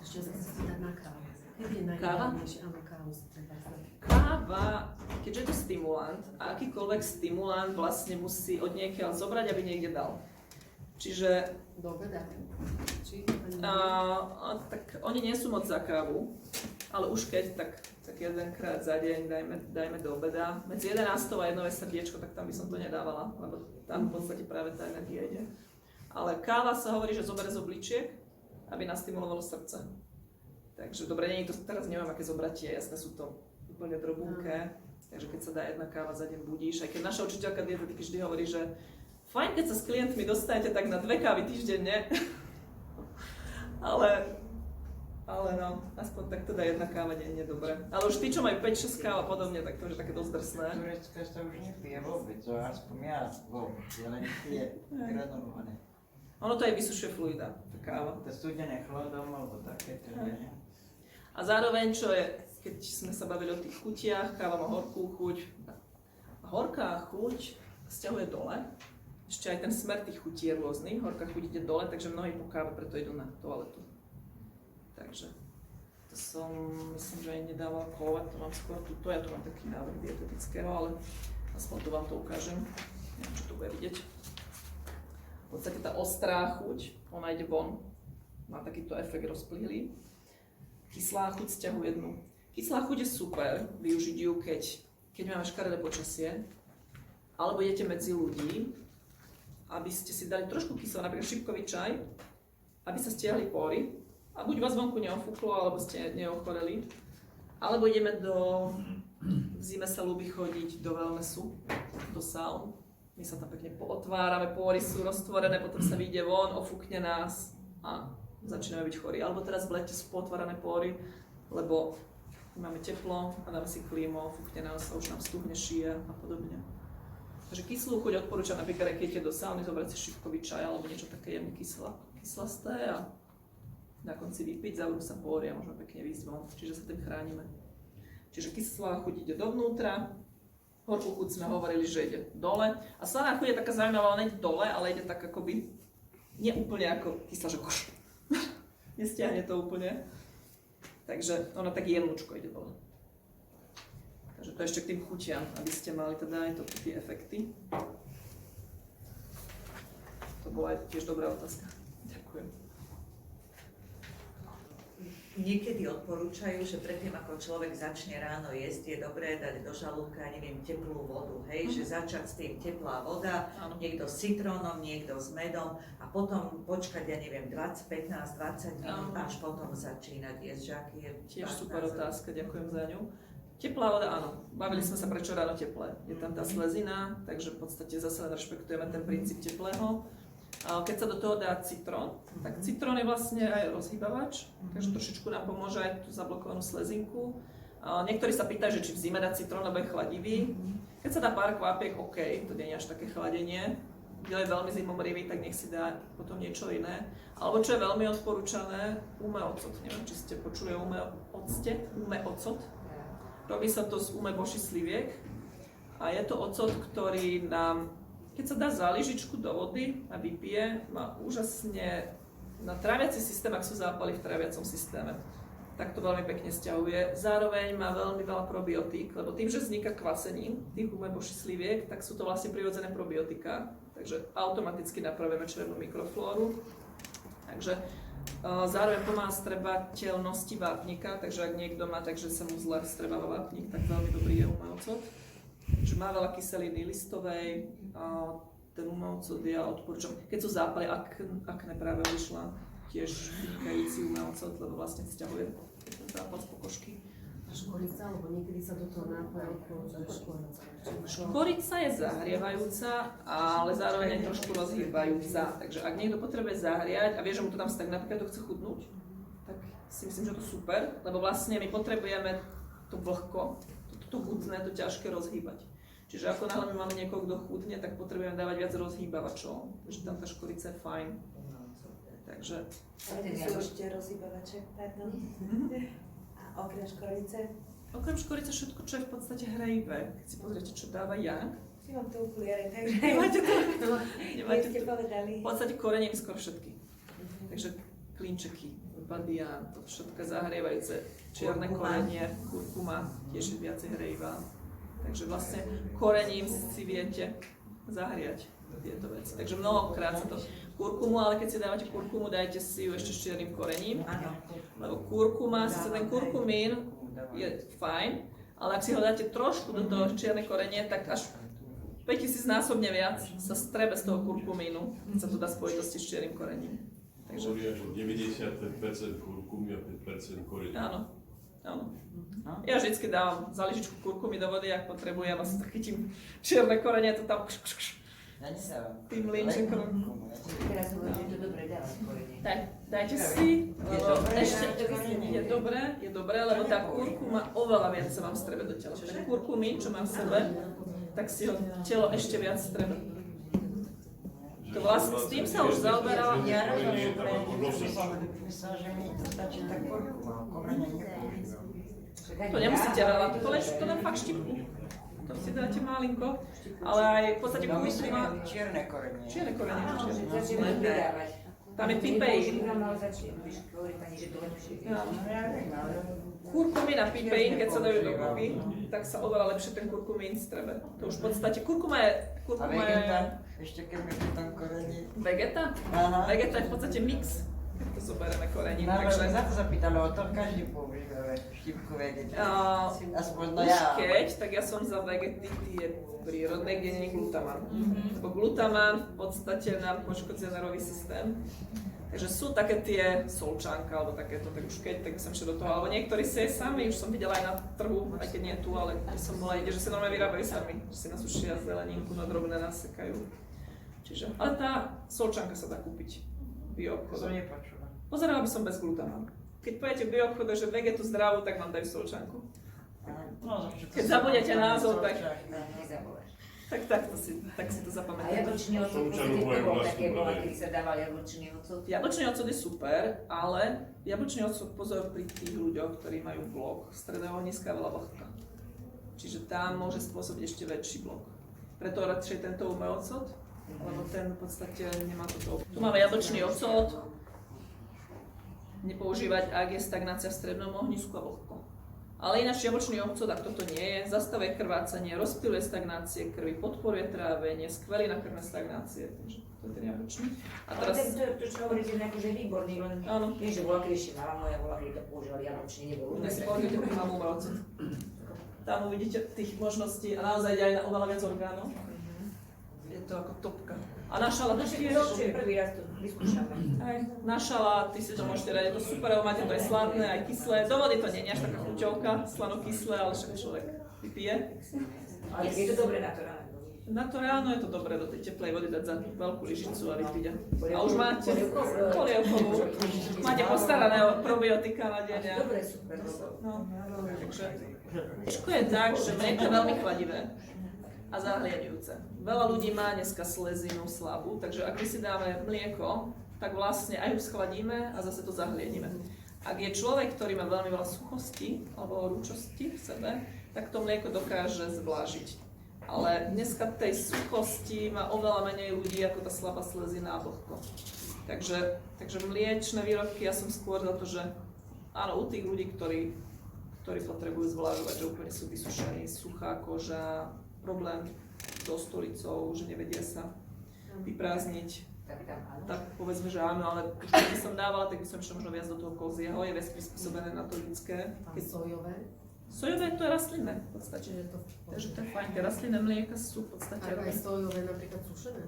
Ešte sa chcem spýtať na kávu. Kedy je najideálnejšie? Áno, kávu si treba znať. káva, keďže je to stimulant, a akýkoľvek stimulant vlastne musí od niekiaľ zobrať, aby niekde dal. Čiže Do obeda? Či tak oni nie sú moc za kávu, ale už keď, tak jedenkrát za deň dajme do obeda. Medzi 11 a 1 srdiečko, tak tam by som to nedávala, lebo tam v podstate práve tá energia ide. Ale káva sa hovorí, že zoberie z obličiek, aby nastimulovalo srdce. Takže dobre, nie je to, teraz neviem, aké zobratie, jasné sú to úplne drobunké, takže keď sa dá jedna káva za deň budíš, aj keď naša učiteľka dietetiky vždy hovorí, že fajn, keď sa s klientmi dostanete tak na 2 kávy týždenne, ale no, aspoň tak teda jedna káva denne dobre. Ale už tí, čo majú 5-6 káv a podobne, tak to už je také dosť drsné. Turecka sa už nepije vôbec, to aspoň ja vôbec, ale nepije granulované. Ono to aj vysušuje fluida, tá káva. To studené chladom alebo také, to nie. A zároveň, čo je, keď sme sa bavili o tých chutiach, káva má horkú chuť. A horká chuť sťahuje dole. Ešte aj ten smer tých chutí je rôzny. Horká chuť ide dole, takže mnohí po káve preto idú na toaletu. Takže to som, myslím, že aj nedával kolovať, to mám skôr tuto. Ja tu mám taký návrh dietetického, ale aspoň tu vám to ukážem. Neviem, čo tu bude vidieť. V podstate tá ostrá chuť, ona ide von. Má takýto efekt rozplýhlý. Kyslá chuť sťahuje dnu. Kyslá chuť je super využiť ju, keď máme škaredé počasie, alebo idete medzi ľudí, aby ste si dali trošku kyslého, napríklad šipkový čaj, aby sa stiahli pory a buď vás vonku neofúklo, alebo ste neochoreli, alebo ideme v zime sa ľúbi chodiť do wellnessu, do saun. My sa tam pekne pootvárame, pory sú roztvorené, potom sa vyjde von, ofúkne nás a začíname byť chorí. Alebo teraz v lete sú potvárané pory, lebo máme teplo a dáme si klímu, fúkne nás a už nám stuhne šia a podobne. Takže kyslú chuť odporúčam napríklad, keď idete do sauny, zobrať si šipkový čaj alebo niečo také jemne kyslasté a na konci vypiť, zavrú sa pory a môžeme pekne výjsť von, čiže sa tým chránime. Čiže kyslá chuť ide dovnútra, horkú chuť sme hovorili, že ide dole a slaná chuť je taká zaujímavá, ona ide dole, ale ide tak akoby, nie úplne ako kyslá, že koš. Nestiahne to úplne. Takže ono tak jemnúčko ide dole. Takže to ešte k tým chutiam, aby ste mali teda aj tie efekty. To bola aj tiež dobrá otázka. Ďakujem. Niekedy odporúčajú, že predtým ako človek začne ráno jesť, je dobré dať do žalúdka, neviem, teplú vodu, hej, že začať s tým teplá voda, niekto s citrónom, niekto s medom a potom počkať, ja neviem, 15-20 minút, až potom začínať jesť, že aký je tiež super otázka, ďakujem za ňu. Teplá voda, áno. Bavili sme sa, prečo ráno teplé. Je tam tá slezina, takže v podstate zase len rešpektujeme ten princíp teplého. Keď sa do toho dá citrón, tak citrón je vlastne aj rozhýbavač, takže trošičku nám pomôže aj tú zablokovanú slezinku. Niektorí sa pýtajú, že či v zime dať citrón, lebo je chladivý. Keď sa dá pár kvápiek, OK, to nie je až také chladenie. je veľmi zimomrivý, tak nech si dá potom niečo iné. Alebo čo je veľmi odporúčané, ume ocot. Neviem, či ste počuli o ume ocot. Robí sa to z ume boši sliviek a je to ocot, ktorý nám, keď sa dá za lyžičku do vody a vypije, má úžasne na tráviaci systém, ak sú zápaly v tráviacom systéme. Tak to veľmi pekne sťahuje. Zároveň má veľmi veľa probiotík, lebo tým, že vzniká kvasením tých umeboši sliviek, tak sú to vlastne prirodzené probiotika, takže automaticky napravíme črevnú mikroflóru. Takže zároveň pomáha strebateľnosti vápnika, takže ak niekto má takže sa mu zle strebáva vápnik, tak veľmi dobrý je umeocot. Takže má veľa kyseliny listovej, ten umeocot ja odporúčam. Keď sú zápaly, akné práve vyšla, tiež vynikajúci umeocot, lebo vlastne sťahuje ten zápal z pokožky. A škorica, alebo niekedy sa do toho nápoja škorica. Škorica je zahrievajúca, ale zároveň aj trošku rozhýbajúca. Takže ak niekto potrebuje zahriať a vie, že mu to tam tak napríklad to chce chutnúť, tak si myslím, že to super, lebo vlastne my potrebujeme to vlhko, to chutné, to ťažké rozhýbať. Čiže ako náhle my máme niekoho, kto chudne, tak potrebujeme dávať viac rozhýbavačov, takže tam tá škorica je fajn. Takže... Ale to sú ešte rozhýbavače, pardon. A okrem škorice? Okrem škorice všetko, čo je v podstate hrajivé. Keď si pozriete, čo dáva Young. Ja mám to okuliare, takže Nemáte to? jak ste povedali. V podstate korením skoro všetky. Takže klinčeky, badian, to všetko zahrievajúce. Čierne korenie, kurkuma, tiež je viacej hrejivá. Takže vlastne korením si viete zahriať tieto veci. Takže mnohokrát sa to... Kurkumu, ale keď si dávate kurkumu, dajte si ju ešte s čiernym korením. Áno. Lebo kurkuma, síce ten kurkumín je fajn, ale ak si ho dáte trošku do toho čierne korenie, tak až 5000 násobne viac sa strebe z toho kurkumínu, keď sa to dá spojitosti s čiernym korením. Takže... Hovoria, že 95% kurkumy a 5% korenia. Áno, áno. Ja vždycky dávam za lyžičku kurkumy do vody, ak potrebujem, a si tak chytím čierne korenie, to tam Ja nedávam. tým linčekom. Teraz hovorím, že je to dobre dávať korenie. Tak, dajte si, lebo dobré, ešte je je dobré, lebo tá kurkuma oveľa viac sa vám strebe do tela. Ten kurkumín, čo má v sebe, tak si ho telo ešte viac strebe. To vlastne s tým sa už zaoberala. Ja Korenie je tam ako rozumiem, nosič. myslel, že mi to stačí tak kurkuma, korenie nepoužívam. To nemusíte veľa, to len fakt štipku. To si dáte malinko, ale aj v podstate No myslím, kurkuma... čierne korenie. Čierne korenie. Áno, že začneme pridávať. Tam je pipeín. Nepoužívam, ale začnem. Víš, hovorí pani, že to lepšie. Kurkumín a pipeín, keď sa dajú dokopy, tak sa oveľa lepšie ten kurkumín strebe. To už v podstate, kurkuma A je... vegeta, ešte keď mi pri tom korení. Vegeta? Aha. Vegeta je v podstate mix. Keď to zoberieme korením, No, ale takže... za to sa pýtalo, o tom každý používa štipku vegeta. Aspoň no Už ja. keď, tak ja som za vegety tie prírodné, kde nie je glutamán. Lebo glutamán v podstate nám poškodzuje nervový systém. Takže sú také tie solčánka, alebo takéto, tak už keď, tak by som šiel do toho. Alebo niektorí si aj sami, už som videla aj na trhu, aj keď nie tu, ale kde som bola ide, že si normálne vyrábajú sami. Že si nasušia zeleninku na drobné nasekajú. Čiže, ale tá solčánka sa dá kúpiť v bioobchode. To som nepočula. Pozerala by som bez glutamánu. Keď pojete v bioobchode, že vegetu zdravú, tak vám dajú solčanku. Keď zabudete názov, tak... Nezavoláš. Tak si to A zapamätajte. jablčný ocot, v podstate to bolo také bola, kedy sa dával jablčný ocot. Jablčný ocot je super, ale jablčný ocot pozor pri tých ľuďoch, ktorí majú blok stredného nízka veľa vlhka. Čiže tam môže spôsobiť ešte väčší blok. Preto radšej tento umeocot, lebo ten v podstate nemá toto. Tu máme jablčný ocot. Nepoužívať, ak je stagnácia v strednom ohnisku a vlhko. Ale ináč jablčný ocot, ak toto nie je, zastavuje krvácanie, rozptyluje stagnácie krvi, podporuje trávenie, skvelý na krvné stagnácie. Takže to je ten jablčný. A Ale teraz... to čo hovoríte, že je výborný, len Áno. nie, že bola kedy ešte mala moja, bola kedy to používali jablčný, nebol. Dnes si pozrite, aký mám umelcov. Tam uvidíte tých možností a naozaj ide aj na oveľa viac orgánov. Je to ako topka. A na šaláty tiež. To je prvý raz to vyskúšame. Aj na šaláty si to môžete dať, je to super, lebo máte to aj sladné, aj kyslé. Do vody to nie je až taká chuťovka, slano-kyslé, ale však človek vypije. Ale je to dobre naturálne. Na to ráno je to dobré do tej teplej vody dať za veľkú lyžicu a vypiť. A už máte polievkovú. Máte postarané o probiotika na deň. Dobre, super. No, takže trošku je tak, že mlieko je veľmi chladivé a zahliadujúce. veľa ľudí má dneska slezinu slabú, takže ak my si dáme mlieko, tak vlastne aj ju schladíme a zase to zahlienime. Ak je človek, ktorý má veľmi veľa suchosti alebo horúčosti v sebe, tak to mlieko dokáže zvlážiť. Ale dneska tej suchosti má oveľa menej ľudí ako tá slabá slezina a vlhko. Takže mliečne výrobky, ja som skôr za to, že áno, u tých ľudí, ktorí potrebujú zvlážovať, že úplne sú vysušení, suchá koža, problém so stolicou, že nevedia sa vyprázdniť. Tak povedzme, že áno, ale už keď by som dávala, tak by som ešte možno viac do toho kozieho, je viac prispôsobené na to ľudské. Sojové? Sojové to je rastlinné v podstate. Takže to je fajn, tie rastlinné mlieka sú v podstate... Ako aj sojové napríklad sušené?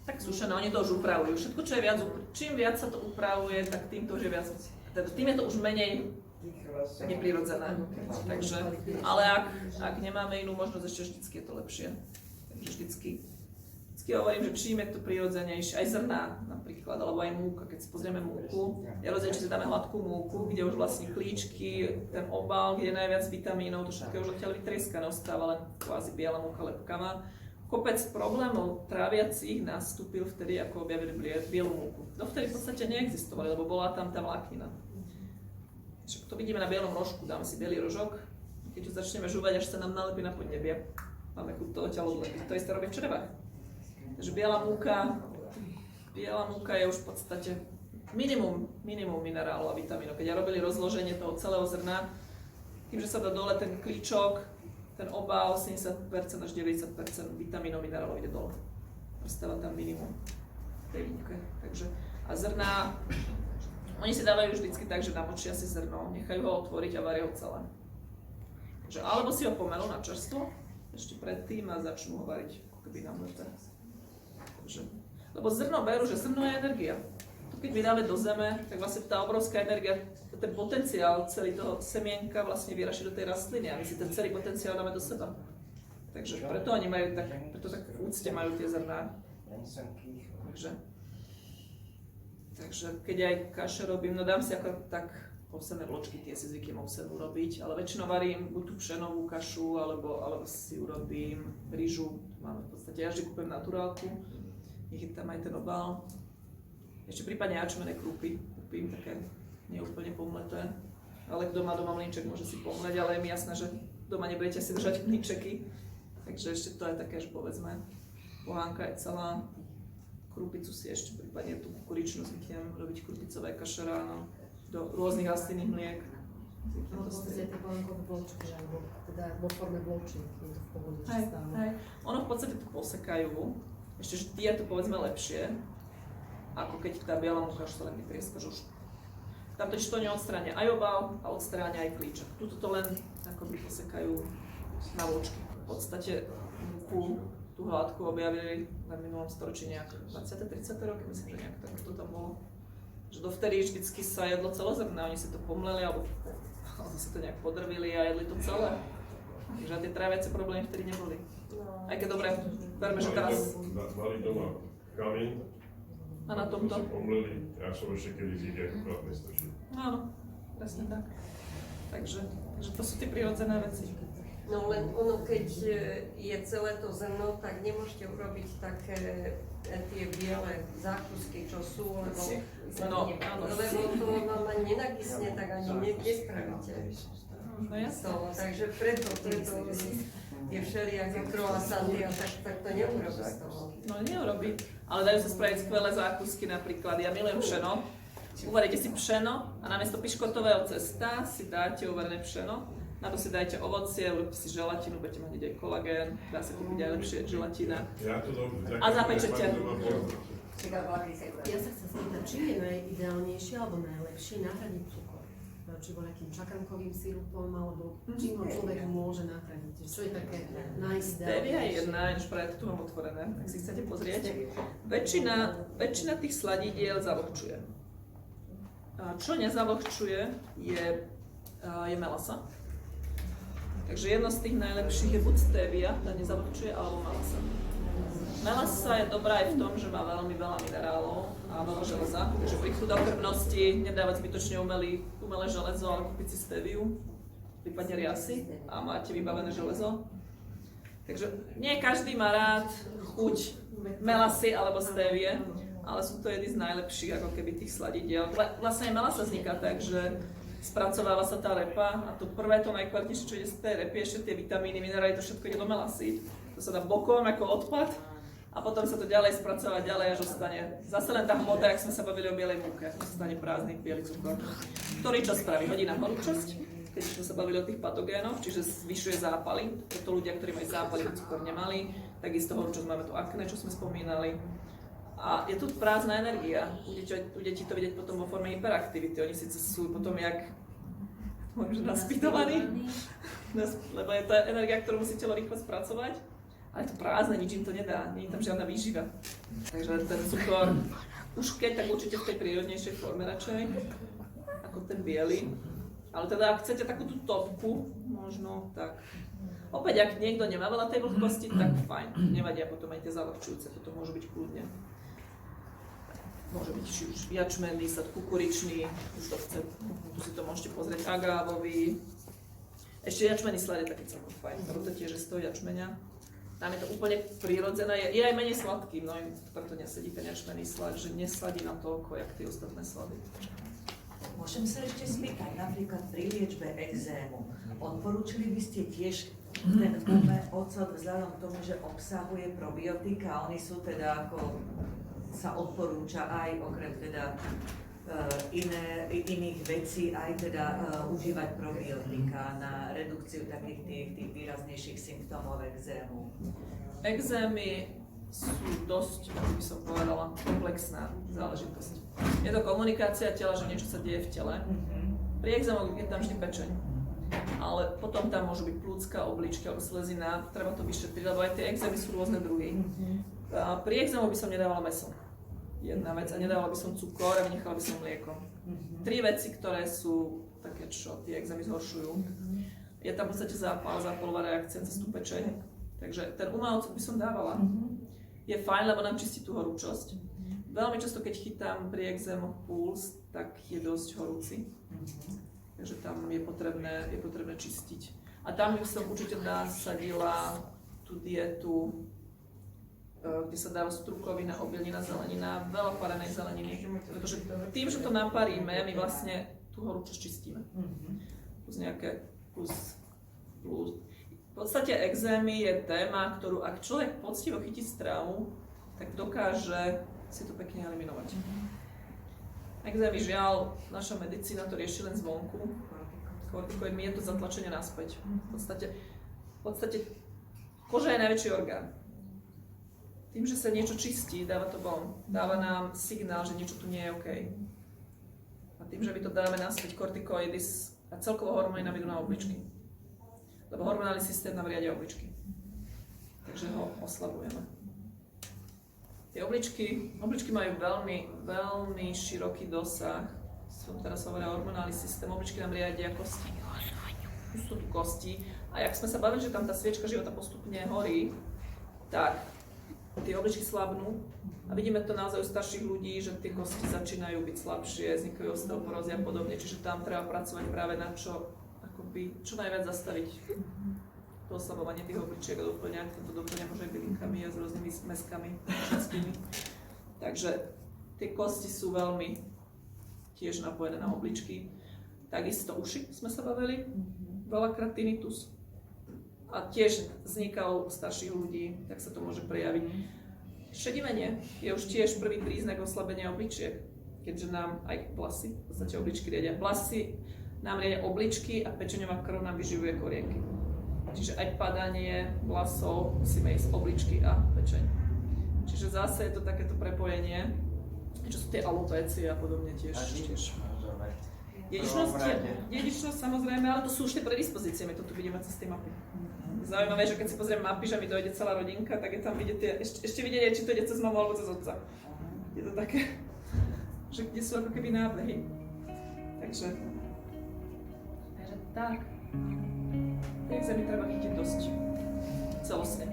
Tak sušené, oni to už upravujú. Všetko, čo je viac, čím viac sa to upravuje, tak tým to už je viac... Teda tým je to už menej neprirodzené. Takže, ale ak nemáme inú možnosť, ešte vždycky je to lepšie. Takže vždycky hovorím, že čím je to prirodzenejšie, aj zrná napríklad, alebo aj múka, keď si pozrieme múku, je rozdiel, či si dáme hladkú múku, kde už vlastne klíčky, ten obal, kde je najviac vitamínov, to všetko už odtiaľ vytrieskané, ostáva len kvázi biela múka lepkavá. Kopec problémov tráviacich nastúpil vtedy, ako objavili bielu múku. Dovtedy v podstate neexistovali, lebo bola tam tá vláknina. Však to vidíme na bielom rožku, dáme si biely rožok, keď ho začneme žúvať, až sa nám nalepí na podnebie. Máme chuť to odtiaľ odlepiť, to isté robí v črevách. Takže biela múka je už v podstate minimum minerálov a vitamínov. Keď robili rozloženie toho celého zrna, tým, že sa dá dole ten klíčok, ten obal, 70% až 90% vitamínov, minerálov ide dole. Prostáva tam minimum v tej múke. Takže, a zrná, oni si dávajú vždycky tak, že namočia si zrno, nechajú ho otvoriť a varia ho celé. Takže, alebo si ho pomelú na čerstvo, ešte predtým a začnú ho variť, ako keby na mŕte. Lebo zrno berú, že zrno je energia. To keď vydáme do zeme, tak vlastne tá obrovská energia, ten potenciál celý toho semienka vlastne vyraší do tej rastliny a my si ten celý potenciál dáme do seba. Takže preto oni majú preto tak v úcte majú tie zrná. Takže keď aj kaše robím, no dám si ako tak ovsené vločky, tie si zvyknem ovsenú robiť, ale väčšinou varím buď tú pšenovú kašu, alebo si urobím rýžu. Máme v podstate, ja vždy kúpim naturálku. Nech je tam aj ten obal. Ešte prípadne jačmené krúpy, kúpim také neúplne pomleté. Ale kto má doma mlynček, môže si pomleť, ale je mi jasné, že doma nebudete si držať mlynčeky. Takže ešte to je také, že povedzme, pohánka je celá. Krúpicu si ešte prípadne tú kukuričnú zvyknem robiť krupicové kaše ráno do rôznych rastlinných mliek. Alebo tie pohánkové bločky, alebo teda vo forme bločiek, je to v pohode, že stále. Hej. Ono v podstate to posekajú. Ešte vždy je to povedzme lepšie, ako keď tá biela múka už sa len vytrieska žužku. Tam totiž to neodstránia aj obal a odstránia aj klíčok. Tuto to len akoby posekajú na vločky. V podstate múku, tú hladku objavili na minulom storočí nejak 20-30 roky, myslím, že nejak tak to tam bolo. Že dovtedy vždycky sa jedlo celozrnné, oni si to pomleli alebo si to nejak podrvili a jedli to celé. Takže tie tráviace problémy vtedy neboli. Aj keď dobre, verme, že teraz... Mali doma kamín, A na tomto? si pomleli, ja som ešte kedy zíde, akurát nestačí. Áno, presne tak. Takže to sú tie prirodzené veci. No len ono, keď je celé to zrno, tak nemôžete urobiť také tie biele zákusky, čo sú, lebo to vám ani nenakysne, tak ani nespravíte. No jasné. Takže preto tie všelijaké croissanty a tak to neurobí z toho. No neurobí, ale dajú sa spraviť skvelé zákusky napríklad. Ja milujem pšeno. Uvaríte si pšeno a namiesto piškotového cesta si dáte uvarené pšeno. Na to si dajte ovocie, urobte si želatinu, budete mať aj kolagén, dá sa kúpiť aj lepšie želatina. Ja to dobre. A zapečete. Ja sa chcem spýtať, či je najideálnejšie alebo najlepšie nahradiť cukor? Či bol nejakým čakankovým sirupom, alebo čím ho človek môže nahradiť? Čo je také najideálnejšie? Stevia je jedna, už práve tu mám otvorené, ak si chcete pozrieť. Väčšina tých sladidiel zavlhčuje. Čo nezavlhčuje je melasa. Takže jedno z tých najlepších je buď stevia, tá nezavlhčuje, alebo melasa. Melasa je dobrá aj v tom, že má veľmi veľa minerálov a veľa železa. Takže pri chudokrvnosti nedávať zbytočne umelé železo, ale kúpiť si steviu, prípadne riasy a máte vybavené železo. Takže nie každý má rád chuť melasy alebo stevie, ale sú to jedny z najlepších ako keby tých sladidiel. Vlastne aj melasa vzniká tak, že spracováva sa tá repa a to prvé, to najkvalitnejšie, čo ide z tej repy, ešte tie vitamíny, minerály, to všetko ide do melasy. To sa dá bokom ako odpad a potom sa to ďalej spracovať ďalej, až ostane zase len tá hmota, jak sme sa bavili o bielej múke, ostane prázdny biely cukor, ktorý čo spraví? Hodí nám horúčosť, keď sme sa bavili o tých patogénoch, čiže zvyšuje zápaly, preto ľudia, ktorí majú zápaly, cukor nemali, takisto horúčosť máme tu akné, čo sme spomínali. A je tu prázdna energia. U detí to vidieť potom vo forme hyperaktivity. Oni síce sú potom jak naspýtovaní, lebo je to energia, ktorú musí telo rýchlo spracovať, ale je to prázdne, nič im to nedá, nie je tam žiadna výživa. Takže ten cukor, už keď, tak určite v tej prírodnejšej forme radšej, ako ten biely. Ale teda, ak chcete takú tú topku, možno tak. Opäť, ak niekto nemá veľa tej vlhkosti, tak fajn, nevadia potom aj tie zaľahčujúce, toto môže byť kľudne. Môže byť či už jačmenný sad, kukuričný, už to chce, tu si to môžete pozrieť, agávový. Ešte jačmenný slad je taký celkom fajn, to tiež je z toho jačmeňa. Tam je to úplne prirodzené, je aj menej sladký, no preto nesedí ten jačmenný slad, že nesladí na toľko, jak tie ostatné slady. Môžem sa ešte spýtať, napríklad pri liečbe exému, odporúčili by ste tiež ten gume ocot vzhľadom k tomu, že obsahuje probiotika a oni sú teda ako sa odporúča aj okrem teda iných vecí aj teda užívať probiotika na redukciu takých tých výraznejších symptómov exému. Exémy sú dosť, ako by som povedala, komplexná záležitosť. Je to komunikácia tela, že niečo sa deje v tele. Pri exémoch je tam vždy pečeň. Ale potom tam môžu byť plúcka, obličky alebo slezina, treba to vyšetriť, lebo aj tie exémy sú rôzne druhy. A pri exémoch by som nedávala mäso. Jedna vec, a nedávala by som cukor a vynechala by som mlieko. 3 veci, ktoré sú také, čo tie exémy zhoršujú. Je tam v podstate zápalová reakcia cez tú pečeň. Takže ten umelcov by som dávala. Je fajn, lebo nám čistí tú horúčosť. Veľmi často, keď chytám pri exémoch puls, tak je dosť horúci. Takže tam je potrebné čistiť. A tam by som určite nasadila tú dietu, kde sa dáva strukovina, obilnina, zelenina, veľa parenej zeleniny. Pretože tým, že to naparíme, my vlastne tú horúčosť čistíme. Plus nejaké plus. V podstate exémy je téma, ktorú ak človek poctivo chytí stravu, tak dokáže si to pekne eliminovať. Exémy, žiaľ, naša medicína to rieši len zvonku. Kortikoidmi je to zatlačenie naspäť. V podstate koža je najväčší orgán. Tým, že sa niečo čistí, dáva to von. Dáva nám signál, že niečo tu nie je OK. A tým, že my to dáme naspäť kortikoidy a celkovo hormóny nám idú na obličky. Lebo hormonálny systém nám riadia obličky. Takže ho oslabujeme. Tie obličky majú veľmi široký dosah. Teraz hovoria hormonálny systém, obličky nám riadia kosti. Tu sú tu kosti. A jak sme sa bavili, že tam tá sviečka života postupne horí, tak tie obličky slabnú. A vidíme to naozaj u starších ľudí, že tie kosti začínajú byť slabšie, vznikajú osteoporózy a podobne. Čiže tam treba pracovať práve na čo najviac zastaviť to oslabovanie tých obličiek a doplňať. To doplňa možno aj bylinkami a s rôznymi zmeskami všetkými. Takže tie kosti sú veľmi tiež napojené na obličky. Takisto uši sme sa bavili, veľakrát tinnitus. A tiež vzniká u starších ľudí, tak sa to môže prejaviť. Šedivenie je už tiež prvý príznak oslabenia obličiek, keďže nám aj vlasy, v podstate obličky riadia. Vlasy nám riadia obličky a pečeňová krv nám vyživuje korienky. Čiže aj padanie vlasov musíme ísť obličky a pečeň. Čiže zase je to takéto prepojenie, čo sú tie alopécie a podobne tiež. Dedičnosť samozrejme, ale to sú už tie predispozície, my to tu vidíme cez tie mapy. Zaujímavé, že keď si pozriem mapy, že mi dojde celá rodinka, tak je tam vidieť, ešte vidieť, či to ide cez mamu alebo cez otca. Je to také, že kde sú ako keby nábehy. Takže tak. Tie exémy treba chytiť dosť celostne.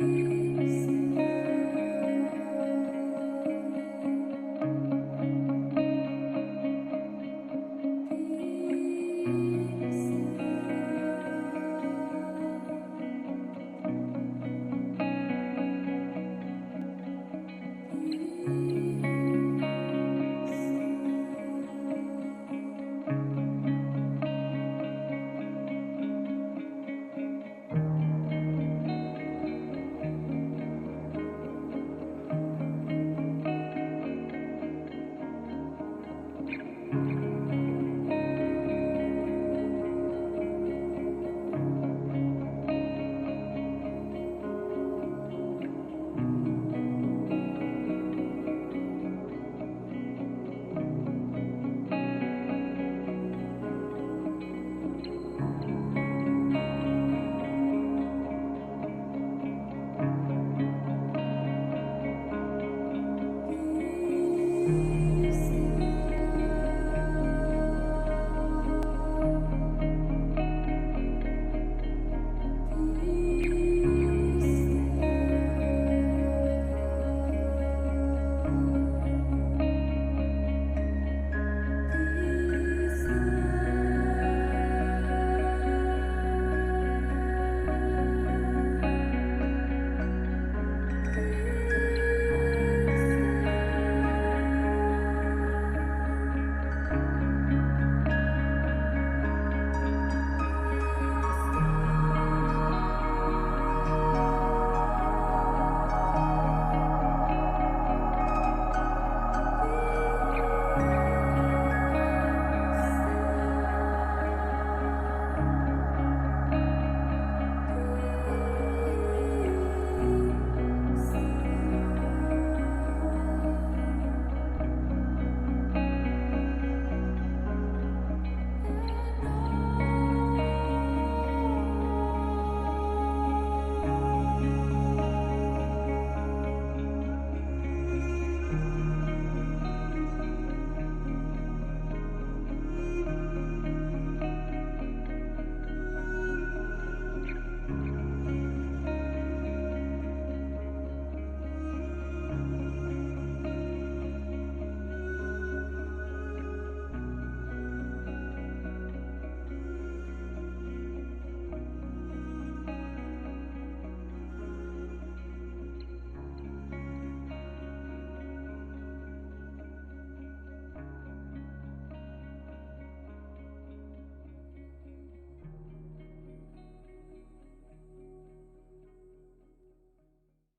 Thank